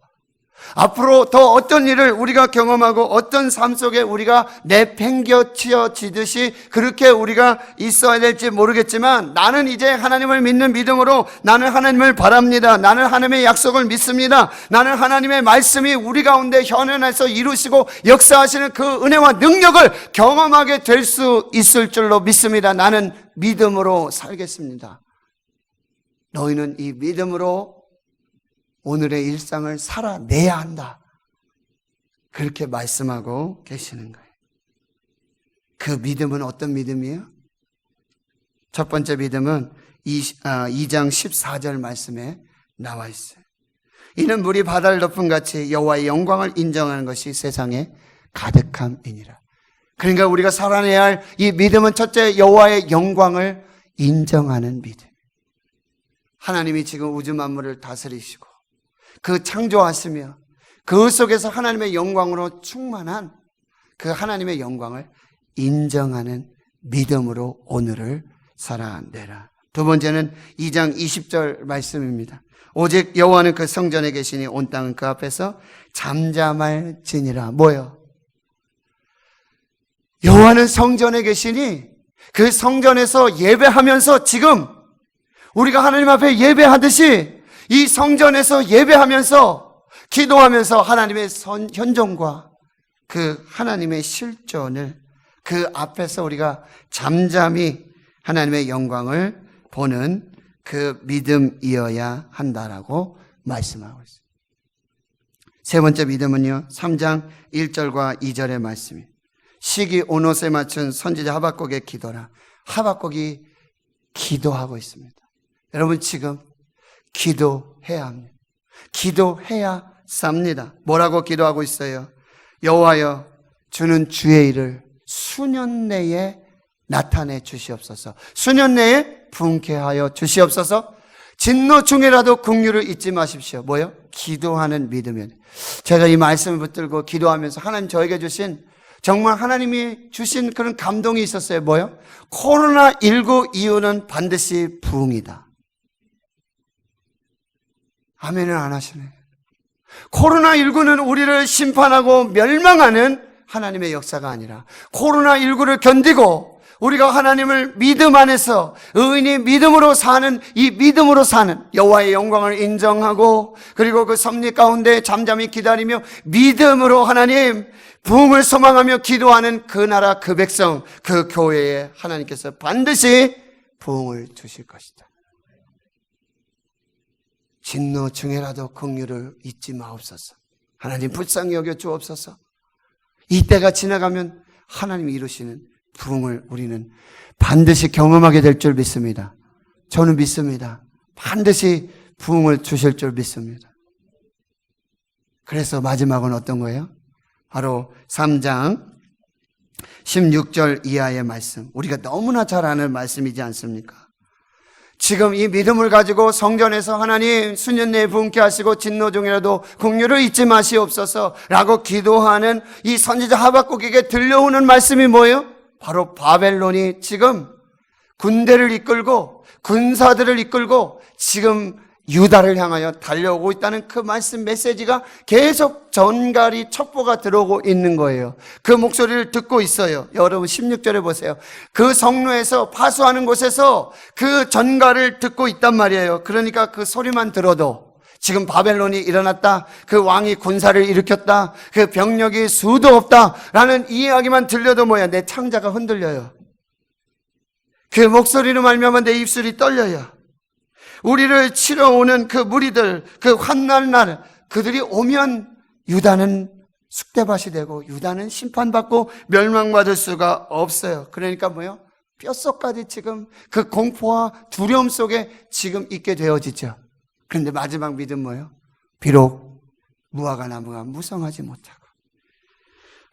[SPEAKER 1] 앞으로 더 어떤 일을 우리가 경험하고 어떤 삶 속에 우리가 내팽겨치어지듯이 그렇게 우리가 있어야 될지 모르겠지만 나는 이제 하나님을 믿는 믿음으로 나는 하나님을 바랍니다. 나는 하나님의 약속을 믿습니다. 나는 하나님의 말씀이 우리 가운데 현현해서 이루시고 역사하시는 그 은혜와 능력을 경험하게 될 수 있을 줄로 믿습니다. 나는 믿음으로 살겠습니다. 너희는 이 믿음으로 오늘의 일상을 살아내야 한다. 그렇게 말씀하고 계시는 거예요. 그 믿음은 어떤 믿음이에요? 첫 번째 믿음은 2장 14절 말씀에 나와 있어요. 이는 물이 바다를 덮은 같이 여호와의 영광을 인정하는 것이 세상에 가득함이니라. 그러니까 우리가 살아내야 할 이 믿음은 첫째 여호와의 영광을 인정하는 믿음. 하나님이 지금 우주 만물을 다스리시고 그 창조하시며 그 속에서 하나님의 영광으로 충만한 그 하나님의 영광을 인정하는 믿음으로 오늘을 살아내라. 두 번째는 2장 20절 말씀입니다. 오직 여호와는 그 성전에 계시니 온 땅은 그 앞에서 잠잠할지니라. 뭐요? 여호와는 성전에 계시니 그 성전에서 예배하면서 지금 우리가 하나님 앞에 예배하듯이 이 성전에서 예배하면서 기도하면서 하나님의 현존과 그 하나님의 실존을 그 앞에서 우리가 잠잠히 하나님의 영광을 보는 그 믿음이어야 한다라고 말씀하고 있습니다. 세 번째 믿음은요, 3장 1절과 2절의 말씀입니다. 시기 온옷에 맞춘 선지자 하박국의 기도라. 하박국이 기도하고 있습니다. 여러분 지금 기도해야 합니다. 기도해야 삽니다. 뭐라고 기도하고 있어요? 여호와여, 주는 주의 일을 수년 내에 나타내 주시옵소서. 수년 내에 분케하여 주시옵소서. 진노 중에라도 긍휼을 잊지 마십시오. 뭐요? 기도하는 믿음이에요. 제가 이 말씀을 붙들고 기도하면서 하나님 저에게 주신 정말 하나님이 주신 그런 감동이 있었어요. 뭐요? 코로나19 이유는 반드시 부흥이다. 아멘을 안 하시네. 코로나19는 우리를 심판하고 멸망하는 하나님의 역사가 아니라 코로나19를 견디고 우리가 하나님을 믿음 안에서 의인이 믿음으로 사는 이 믿음으로 사는 여호와의 영광을 인정하고 그리고 그 섭리 가운데 잠잠히 기다리며 믿음으로 하나님 부흥을 소망하며 기도하는 그 나라 그 백성 그 교회에 하나님께서 반드시 부흥을 주실 것이다. 진노 중에라도 긍휼을 잊지 마옵소서. 하나님 불쌍히 여겨 주옵소서. 이때가 지나가면 하나님이 이루시는 부흥을 우리는 반드시 경험하게 될 줄 믿습니다. 저는 믿습니다. 반드시 부흥을 주실 줄 믿습니다. 그래서 마지막은 어떤 거예요? 바로 3장 16절 이하의 말씀. 우리가 너무나 잘 아는 말씀이지 않습니까? 지금 이 믿음을 가지고 성전에서 하나님 수년 내에 부흥케 하시고 진노 중이라도 긍휼을 잊지 마시옵소서 라고 기도하는 이 선지자 하박국에게 들려오는 말씀이 뭐예요? 바로 바벨론이 지금 군대를 이끌고 군사들을 이끌고 지금 유다를 향하여 달려오고 있다는 그 말씀 메시지가 계속 전갈이 첩보가 들어오고 있는 거예요. 그 목소리를 듣고 있어요. 여러분 16절에 보세요. 그 성로에서 파수하는 곳에서 그 전갈을 듣고 있단 말이에요. 그러니까 그 소리만 들어도 지금 바벨론이 일어났다, 그 왕이 군사를 일으켰다, 그 병력이 수도 없다라는 이야기만 들려도 뭐야, 내 창자가 흔들려요. 그 목소리로 말미암아 내 입술이 떨려요. 우리를 치러 오는 그 무리들, 그 환난 날 그들이 오면 유다는 쑥대밭이 되고 유다는 심판받고 멸망받을 수가 없어요. 그러니까 뭐요? 뼛속까지 지금 그 공포와 두려움 속에 지금 있게 되어지죠. 그런데 마지막 믿음 뭐예요? 비록 무화과 나무가 무성하지 못하고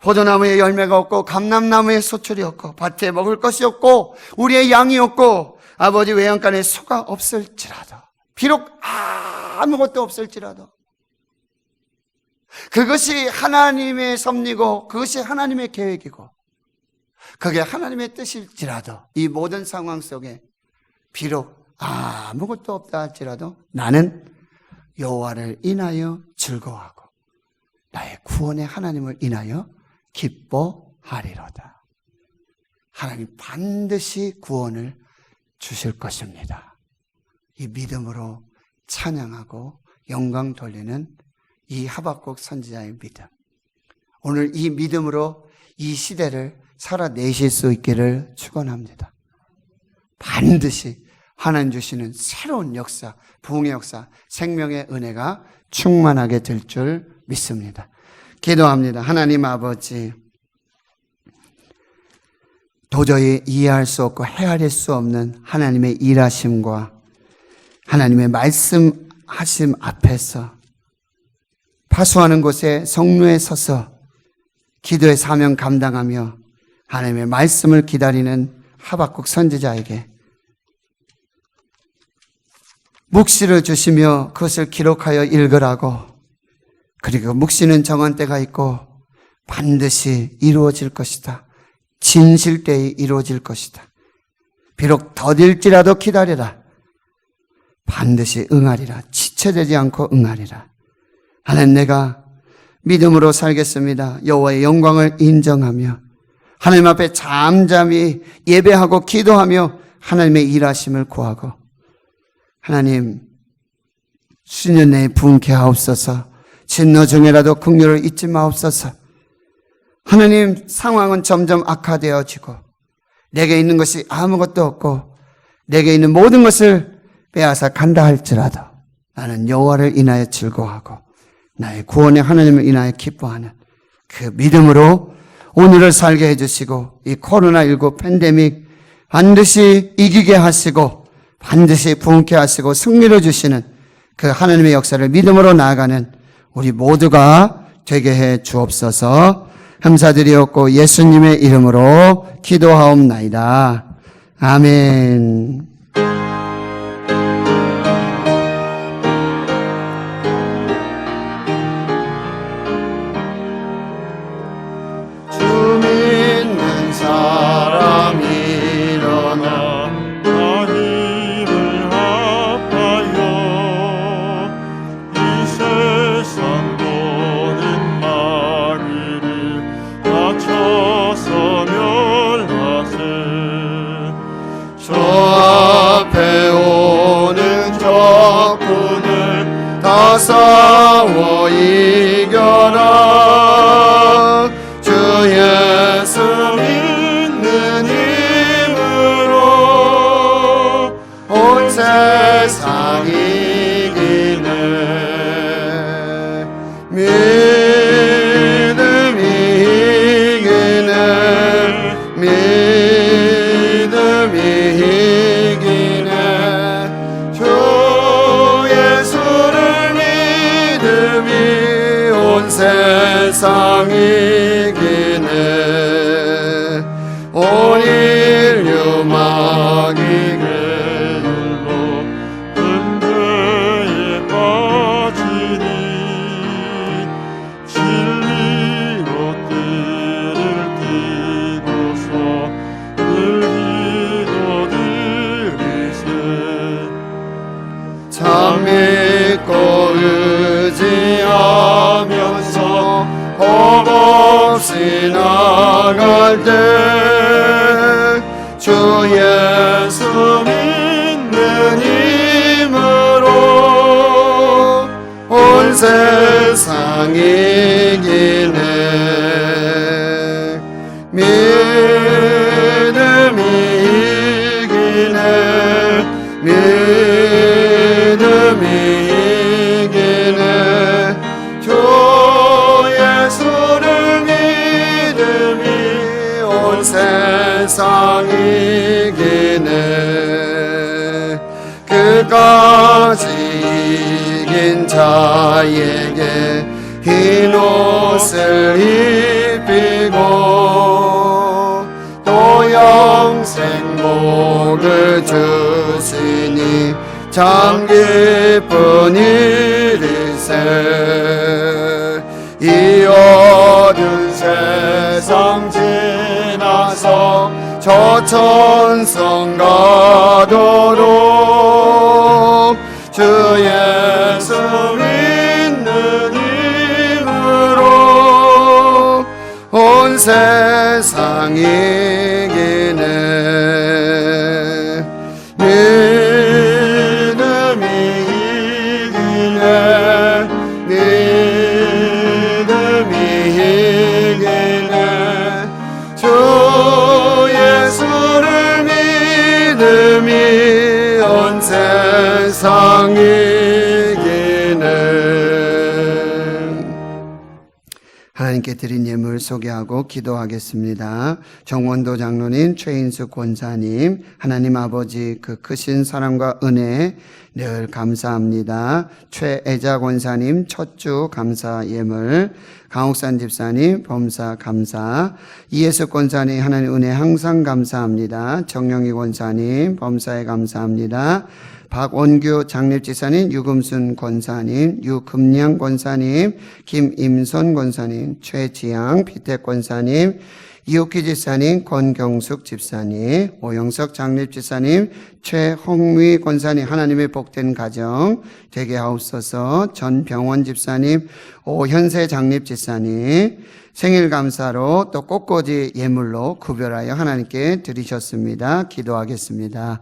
[SPEAKER 1] 포도나무에 열매가 없고 감람나무에 소출이 없고 밭에 먹을 것이 없고 우리의 양이 없고 아버지 외양간에 소가 없을지라도, 비록 아무것도 없을지라도 그것이 하나님의 섭리고 그것이 하나님의 계획이고 그게 하나님의 뜻일지라도 이 모든 상황 속에 비록 아무것도 없다 할지라도 나는 여호와를 인하여 즐거워하고 나의 구원의 하나님을 인하여 기뻐하리로다. 하나님 반드시 구원을 주실 것입니다. 이 믿음으로 찬양하고 영광 돌리는 이 하박국 선지자의 믿음. 오늘 이 믿음으로 이 시대를 살아내실 수 있기를 축원합니다. 반드시 하나님 주시는 새로운 역사, 부흥의 역사, 생명의 은혜가 충만하게 될 줄 믿습니다. 기도합니다. 하나님 아버지, 도저히 이해할 수 없고 헤아릴 수 없는 하나님의 일하심과 하나님의 말씀하심 앞에서 파수하는 곳에 성루에 서서 기도의 사명 감당하며 하나님의 말씀을 기다리는 하박국 선지자에게 묵시를 주시며 그것을 기록하여 읽으라고, 그리고 묵시는 정한 때가 있고 반드시 이루어질 것이다. 진실되이 이루어질 것이다. 비록 더딜지라도 기다리라. 반드시 응하리라. 지체되지 않고 응하리라. 하나님, 내가 믿음으로 살겠습니다. 여호와의 영광을 인정하며 하나님 앞에 잠잠히 예배하고 기도하며 하나님의 일하심을 구하고 하나님 수년 내에 부흥케 하옵소서. 진노 중에라도 긍휼을 잊지 마옵소서. 하나님, 상황은 점점 악화되어지고 내게 있는 것이 아무것도 없고 내게 있는 모든 것을 빼앗아 간다 할지라도 나는 여호와를 인하여 즐거워하고 나의 구원의 하나님을 인하여 기뻐하는 그 믿음으로 오늘을 살게 해주시고 이 코로나19 팬데믹 반드시 이기게 하시고 반드시 부흥케 하시고 승리를 주시는 그 하나님의 역사를 믿음으로 나아가는 우리 모두가 되게 해 주옵소서. 감사드리옵고 예수님의 이름으로 기도하옵나이다. 아멘. 주 믿는 사람이 일어나
[SPEAKER 2] 다 힘을 합하여 이 세상 도는 마귀를 다쳐서 멸하세.
[SPEAKER 1] 저 앞에 오는 적군을 다 싸워 이겨라. 주 예수 믿는 힘으로 온 세상 이기네. 믿음이 이기네. 믿음이 이기네. 주 예수를 믿음이 온 세상 이기네. 온 인류 마귀를 눌러 없이 나갈 때 주 예수 믿는 힘으로 온 세상 이기네. 믿음이 이기네. 믿음이 이기네. 주 예수를 믿음이 온 세상 이기네. 끝까지 이긴 자에게 흰 옷을 입히고 또 영생 복을 주시니 참 기쁜 일일세. 이 어두운 세상 지나서 저 천성 가도록 주 예수 믿는 힘으로 온 세상 이기네. 믿음이 이기네. 믿음이 이기네. 주 예수를 믿음이 온 세상 이기네. 하나님께 드린 예물 소개하고 기도하겠습니다. 정원도 장로님, 최인숙 권사님, 하나님 아버지 그 크신 사랑과 은혜 늘 감사합니다. 최애자 권사님 첫 주 감사 예물, 강옥산 집사님 범사 감사, 이예수 권사님 하나님 은혜 항상 감사합니다. 정영희 권사님 범사에 감사합니다. 박원규 장립지사님, 유금순 권사님, 유금량 권사님, 김임선 권사님, 최지양 비택 권사님, 이옥희 집사님, 권경숙 집사님, 오영석 장립지사님, 최홍미 권사님 하나님의 복된 가정 되게 하옵소서. 전병원 집사님, 오현세 장립지사님 생일 감사로 또 꽃꽂이 예물로 구별하여 하나님께 드리셨습니다. 기도하겠습니다.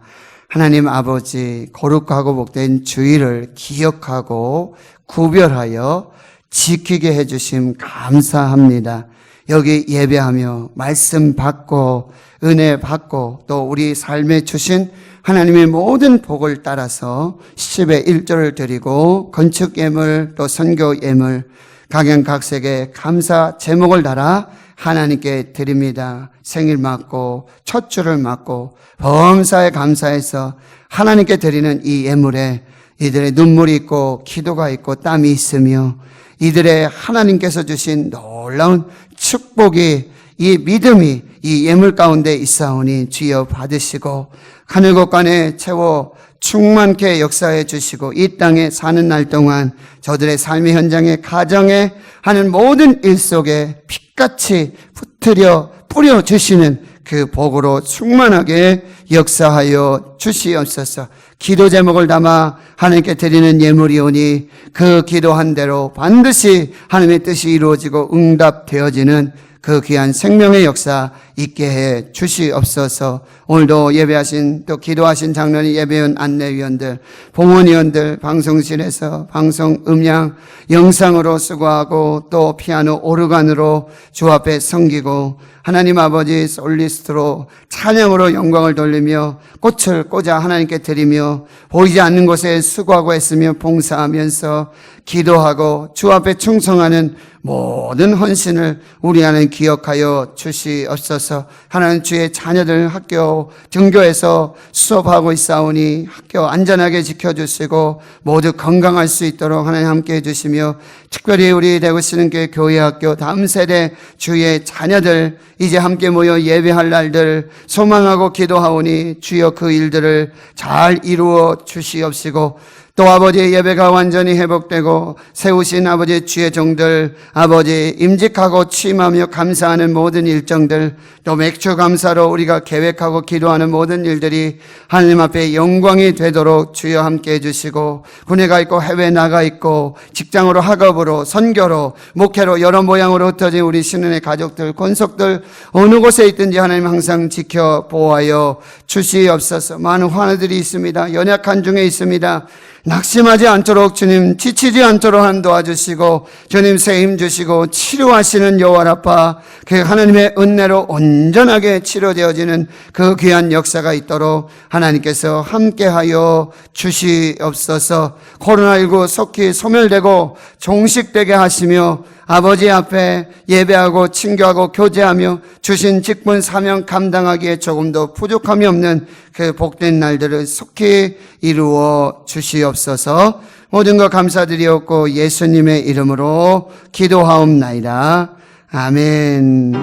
[SPEAKER 1] 하나님 아버지, 거룩하고 복된 주일을 기억하고 구별하여 지키게 해주심 감사합니다. 여기 예배하며 말씀 받고 은혜 받고 또 우리 삶에 주신 하나님의 모든 복을 따라서 10의 1조를 드리고 건축 예물 또 선교 예물 각양각색의 감사 제목을 달아 하나님께 드립니다. 생일 맞고 첫 주를 맞고 범사에 감사해서 하나님께 드리는 이 예물에 이들의 눈물이 있고 기도가 있고 땀이 있으며 이들의 하나님께서 주신 놀라운 축복이 이 믿음이 이 예물 가운데 있사오니 주여 받으시고 하늘곳간에 채워 충만케 역사해 주시고 이 땅에 사는 날 동안 저들의 삶의 현장에 가정에 하는 모든 일 속에 빛같이 붙들여 뿌려 주시는 그 복으로 충만하게 역사하여 주시옵소서. 기도 제목을 담아 하나님께 드리는 예물이오니 그 기도한 대로 반드시 하나님의 뜻이 이루어지고 응답되어지는 그 귀한 생명의 역사 있게 해 주시옵소서. 오늘도 예배하신 또 기도하신 장로님, 예배원 안내위원들, 봉헌위원들, 방송실에서 방송 음량 영상으로 수고하고 또 피아노 오르간으로 주 앞에 섬기고 하나님 아버지 솔리스트로 찬양으로 영광을 돌리며 꽃을 꽂아 하나님께 드리며 보이지 않는 곳에 수고하고 애쓰며 봉사하면서 기도하고 주 앞에 충성하는 모든 헌신을 우리 안에 기억하여 주시옵소서. 하나님 주의 자녀들 학교 등교에서 수업하고 있사오니 학교 안전하게 지켜주시고 모두 건강할 수 있도록 하나님 함께 해주시며 특별히 우리 대구시는 교회 학교 다음 세대 주의 자녀들 이제 함께 모여 예배할 날들 소망하고 기도하오니 주여 그 일들을 잘 이루어 주시옵시고 또 아버지의 예배가 완전히 회복되고 세우신 아버지의 주의 종들, 아버지 임직하고 취임하며 감사하는 모든 일정들, 또 맥주 감사로 우리가 계획하고 기도하는 모든 일들이 하나님 앞에 영광이 되도록 주여 함께 해주시고, 군에 가 있고 해외 나가 있고 직장으로 학업으로 선교로 목회로 여러 모양으로 흩어진 우리 신은의 가족들, 권속들 어느 곳에 있든지 하나님 항상 지켜 보호하여 주시옵소서. 많은 환우들이 있습니다. 연약한 중에 있습니다. 낙심하지 않도록 주님, 지치지 않도록 한 도와주시고 주님 새 힘 주시고 치료하시는 여호와 라파, 그 하나님의 은혜로 온전하게 치료되어지는 그 귀한 역사가 있도록 하나님께서 함께하여 주시옵소서. 코로나19 속히 소멸되고 종식되게 하시며 아버지 앞에 예배하고 친교하고 교제하며 주신 직분 사명 감당하기에 조금도 부족함이 없는 그 복된 날들을 속히 이루어 주시옵소서. 모든 것 감사드리옵고 예수님의 이름으로 기도하옵나이다. 아멘.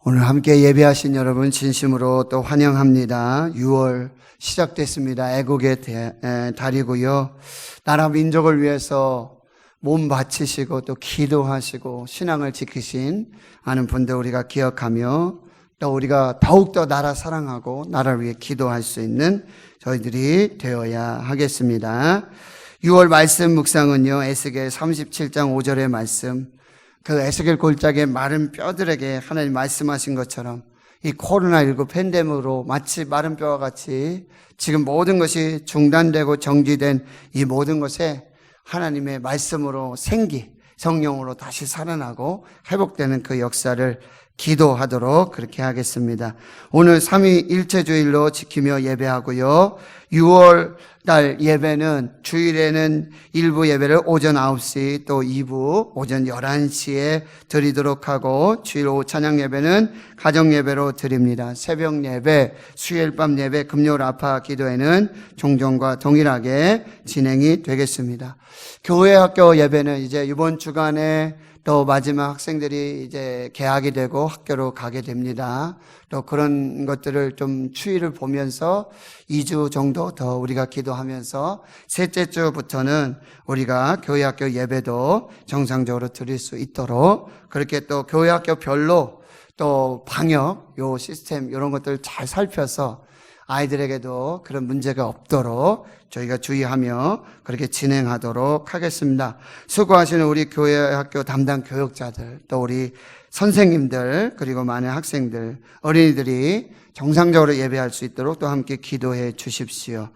[SPEAKER 1] 오늘 함께 예배하신 여러분 진심으로 또 환영합니다. 6월 시작됐습니다. 애국의 달이고요. 나라 민족을 위해서 몸 바치시고 또 기도하시고 신앙을 지키신 많은 분들 우리가 기억하며, 또 우리가 더욱더 나라 사랑하고 나라를 위해 기도할 수 있는 저희들이 되어야 하겠습니다. 6월 말씀 묵상은요, 에스겔 37장 5절의 말씀, 그 에스겔 골짜기의 마른 뼈들에게 하나님 말씀하신 것처럼 이 코로나19 팬데믹으로 마치 마른 뼈와 같이 지금 모든 것이 중단되고 정지된 이 모든 것에 하나님의 말씀으로 생기, 성령으로 다시 살아나고 회복되는 그 역사를 기도하도록 그렇게 하겠습니다. 오늘 3위 일체주일로 지키며 예배하고요. 6월 달 예배는 주일에는 1부 예배를 오전 9시 또 2부 오전 11시에 드리도록 하고, 주일 오후 찬양 예배는 가정 예배로 드립니다. 새벽 예배, 수요일 밤 예배, 금요일 아파 기도회는 종종과 동일하게 진행이 되겠습니다. 교회 학교 예배는 이제 이번 주간에 또 마지막 학생들이 이제 개학이 되고 학교로 가게 됩니다. 또 그런 것들을 좀 추이를 보면서 2주 정도 더 우리가 기도하면서 셋째 주부터는 우리가 교회 학교 예배도 정상적으로 드릴 수 있도록 그렇게 또 교회 학교별로 또 방역 요 시스템 이런 것들을 잘 살펴서 아이들에게도 그런 문제가 없도록 저희가 주의하며 그렇게 진행하도록 하겠습니다. 수고하시는 우리 교회 학교 담당 교육자들, 또 우리 선생님들, 그리고 많은 학생들, 어린이들이 정상적으로 예배할 수 있도록 또 함께 기도해 주십시오.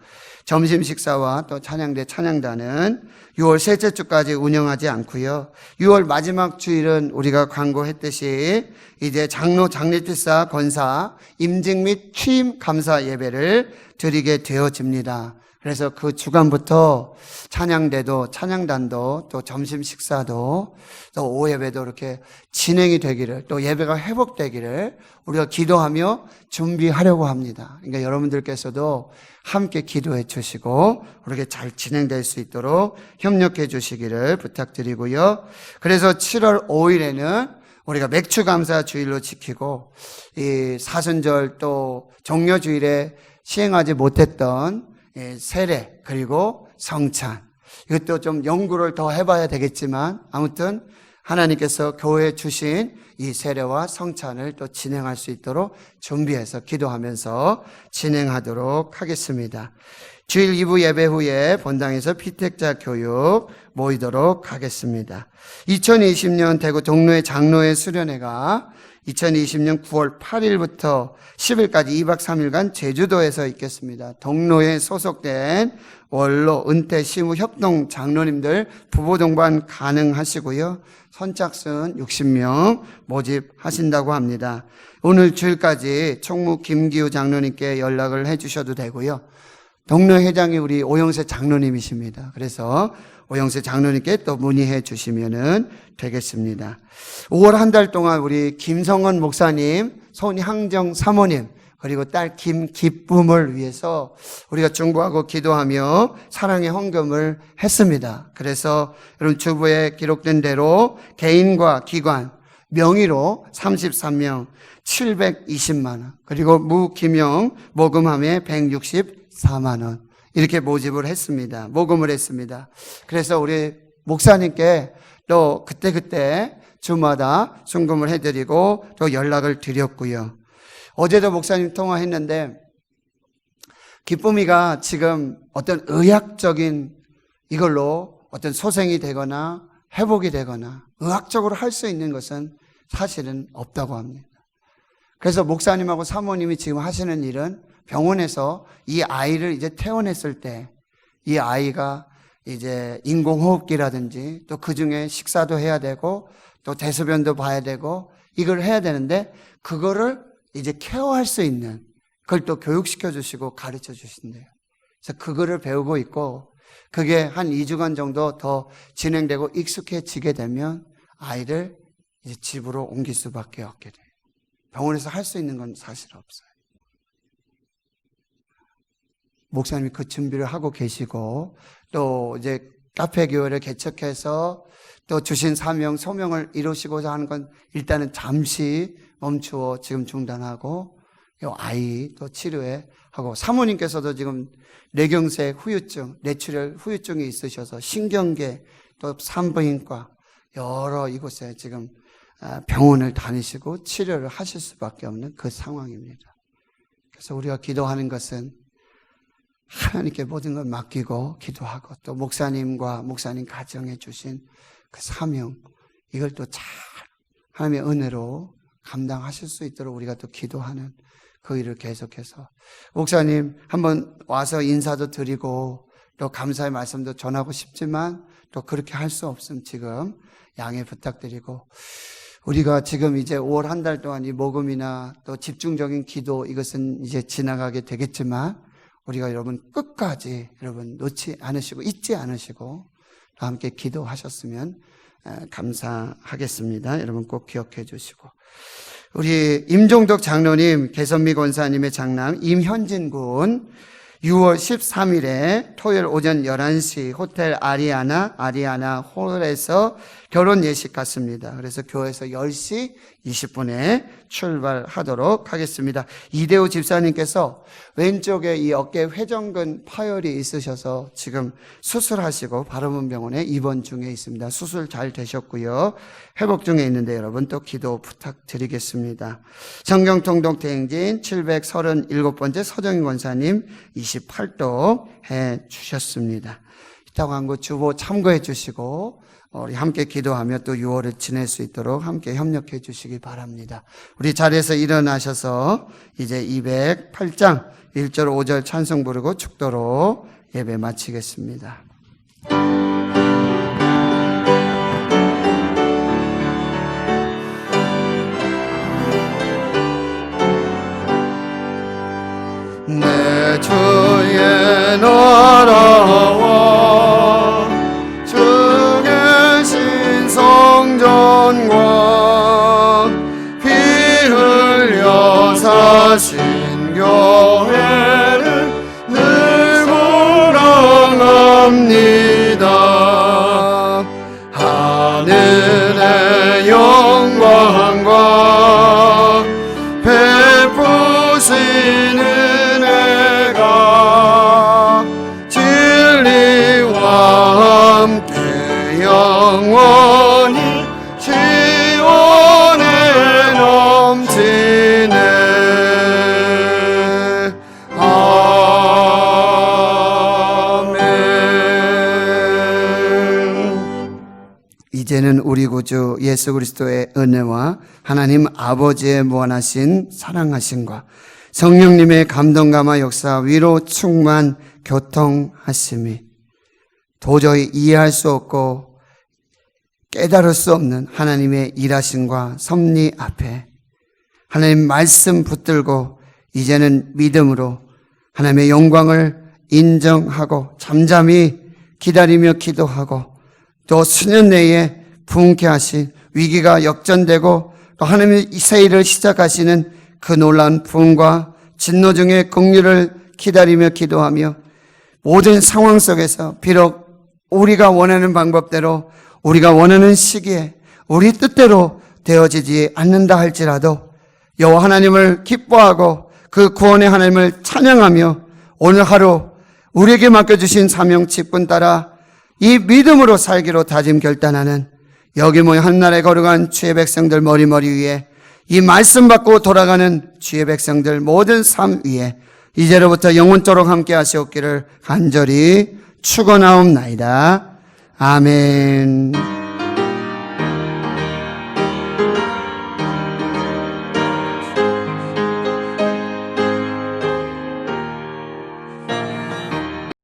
[SPEAKER 1] 점심 식사와 또 찬양대 찬양단은 6월 셋째 주까지 운영하지 않고요. 6월 마지막 주일은 우리가 광고했듯이 이제 장로, 장례필사, 권사, 임직 및 취임 감사 예배를 드리게 되어집니다. 그래서 그 주간부터 찬양대도, 찬양단도, 또 점심 식사도, 또 오후 예배도 이렇게 진행이 되기를, 또 예배가 회복되기를 우리가 기도하며 준비하려고 합니다. 그러니까 여러분들께서도 함께 기도해 주시고 그렇게 잘 진행될 수 있도록 협력해 주시기를 부탁드리고요. 그래서 7월 5일에는 우리가 맥주 감사 주일로 지키고, 이 사순절 또 정려주일에 시행하지 못했던 세례 그리고 성찬, 이것도 좀 연구를 더 해봐야 되겠지만 아무튼 하나님께서 교회에 주신 이 세례와 성찬을 또 진행할 수 있도록 준비해서 기도하면서 진행하도록 하겠습니다. 주일 2부 예배 후에 본당에서 피택자 교육 모이도록 하겠습니다. 2020년 대구 동로의 장로회 수련회가 2020년 9월 8일부터 10일까지 2박 3일간 제주도에서 있겠습니다. 동로에 소속된 원로, 은퇴, 시무, 협동 장로님들 부부 동반 가능하시고요. 선착순 60명 모집하신다고 합니다. 오늘 주일까지 총무 김기우 장로님께 연락을 해주셔도 되고요. 동로 회장이 우리 오영세 장로님이십니다. 그래서 오영세 장로님께 또 문의해 주시면 되겠습니다. 5월 한 달 동안 우리 김성원 목사님, 손향정 사모님, 그리고 딸 김기쁨을 위해서 우리가 중보하고 기도하며 사랑의 헌금을 했습니다. 그래서 여러분 주부에 기록된 대로 개인과 기관 명의로 33명 720만 원, 그리고 무기명 모금함에 164만 원 이렇게 모집을 했습니다. 모금을 했습니다. 그래서 우리 목사님께 또 그때 주마다 순금을 해드리고 또 연락을 드렸고요. 어제도 목사님 통화했는데 기쁨이가 지금 어떤 의학적인 이걸로 어떤 소생이 되거나 회복이 되거나 의학적으로 할 수 있는 것은 사실은 없다고 합니다. 그래서 목사님하고 사모님이 지금 하시는 일은 병원에서 이 아이를 이제 퇴원했을 때 이 아이가 이제 인공호흡기라든지 또 그중에 식사도 해야 되고 또 대소변도 봐야 되고 이걸 해야 되는데 그거를 이제 케어할 수 있는 그걸 또 교육시켜 주시고 가르쳐 주신대요. 그래서 그거를 배우고 있고 그게 한 2주간 정도 더 진행되고 익숙해지게 되면 아이를 이제 집으로 옮길 수밖에 없게 돼요. 병원에서 할 수 있는 건 사실 없어요. 목사님이 그 준비를 하고 계시고 또 이제 카페 교회를 개척해서 또 주신 사명, 소명을 이루시고자 하는 건 일단은 잠시 멈추어 지금 중단하고 이 아이 또 치료해 하고 사모님께서도 지금 뇌경색 후유증, 뇌출혈 후유증이 있으셔서 신경계 또 산부인과 여러 이곳에 지금 병원을 다니시고 치료를 하실 수밖에 없는 그 상황입니다. 그래서 우리가 기도하는 것은 하나님께 모든 걸 맡기고 기도하고 또 목사님과 목사님 가정에 주신 그 사명 이걸 또 잘 하나님의 은혜로 감당하실 수 있도록 우리가 또 기도하는 그 일을 계속해서 목사님 한번 와서 인사도 드리고 또 감사의 말씀도 전하고 싶지만 또 그렇게 할 수 없음 지금 양해 부탁드리고 우리가 지금 이제 5월 한 달 동안 이 모금이나 또 집중적인 기도 이것은 이제 지나가게 되겠지만 우리가 여러분 끝까지 여러분 놓지 않으시고 잊지 않으시고 또 함께 기도하셨으면 감사하겠습니다. 여러분 꼭 기억해 주시고 우리 임종덕 장로님 개선미 권사님의 장남 임현진 군 6월 13일에 토요일 오전 11시 호텔 아리아나 홀에서 결혼 예식 같습니다. 그래서 교회에서 10시 20분에 출발하도록 하겠습니다. 이대호 집사님께서 왼쪽에 이 어깨 회전근 파열이 있으셔서 지금 수술하시고 바르문병원에 입원 중에 있습니다. 수술 잘 되셨고요. 회복 중에 있는데 여러분 또 기도 부탁드리겠습니다. 성경통독 대행진 737번째 서정인 권사님 28도 해 주셨습니다. 이따 광고 주보 참고해 주시고 우리 함께 기도하며 또 6월을 지낼 수 있도록 함께 협력해 주시기 바랍니다. 우리 자리에서 일어나셔서 이제 208장 1절 5절 찬송 부르고 축도로 예배 마치겠습니다. 내 주의 나라와 주 계신 성전과 피 흘려 사신 교회를 늘 사랑합니다. 하늘의 영광과 베푸시는 영원히 지원에 넘치네. 아멘. 이제는 우리 구주 예수 그리스도의 은혜와 하나님 아버지의 무한하신 사랑하심과 성령님의 감동감화 역사 위로 충만 교통하심이 도저히 이해할 수 없고 깨달을 수 없는 하나님의 일하심과 섭리 앞에 하나님 말씀 붙들고 이제는 믿음으로 하나님의 영광을 인정하고 잠잠히 기다리며 기도하고 또 수년 내에 부흥케 하신 위기가 역전되고 또 하나님의 새 일을 시작하시는 그 놀라운 부흥과 진노 중에 긍휼을 기다리며 기도하며 모든 상황 속에서 비록 우리가 원하는 방법대로 우리가 원하는 시기에 우리 뜻대로 되어지지 않는다 할지라도 여호와 하나님을 기뻐하고 그 구원의 하나님을 찬양하며 오늘 하루 우리에게 맡겨주신 사명 직분 따라 이 믿음으로 살기로 다짐 결단하는 여기 모여 한나라에 거룩한 주의 백성들 머리머리 위에 이 말씀 받고 돌아가는 주의 백성들 모든 삶 위에 이제로부터 영원토록 함께 하시옵기를 간절히 축원하옵나이다. 아멘.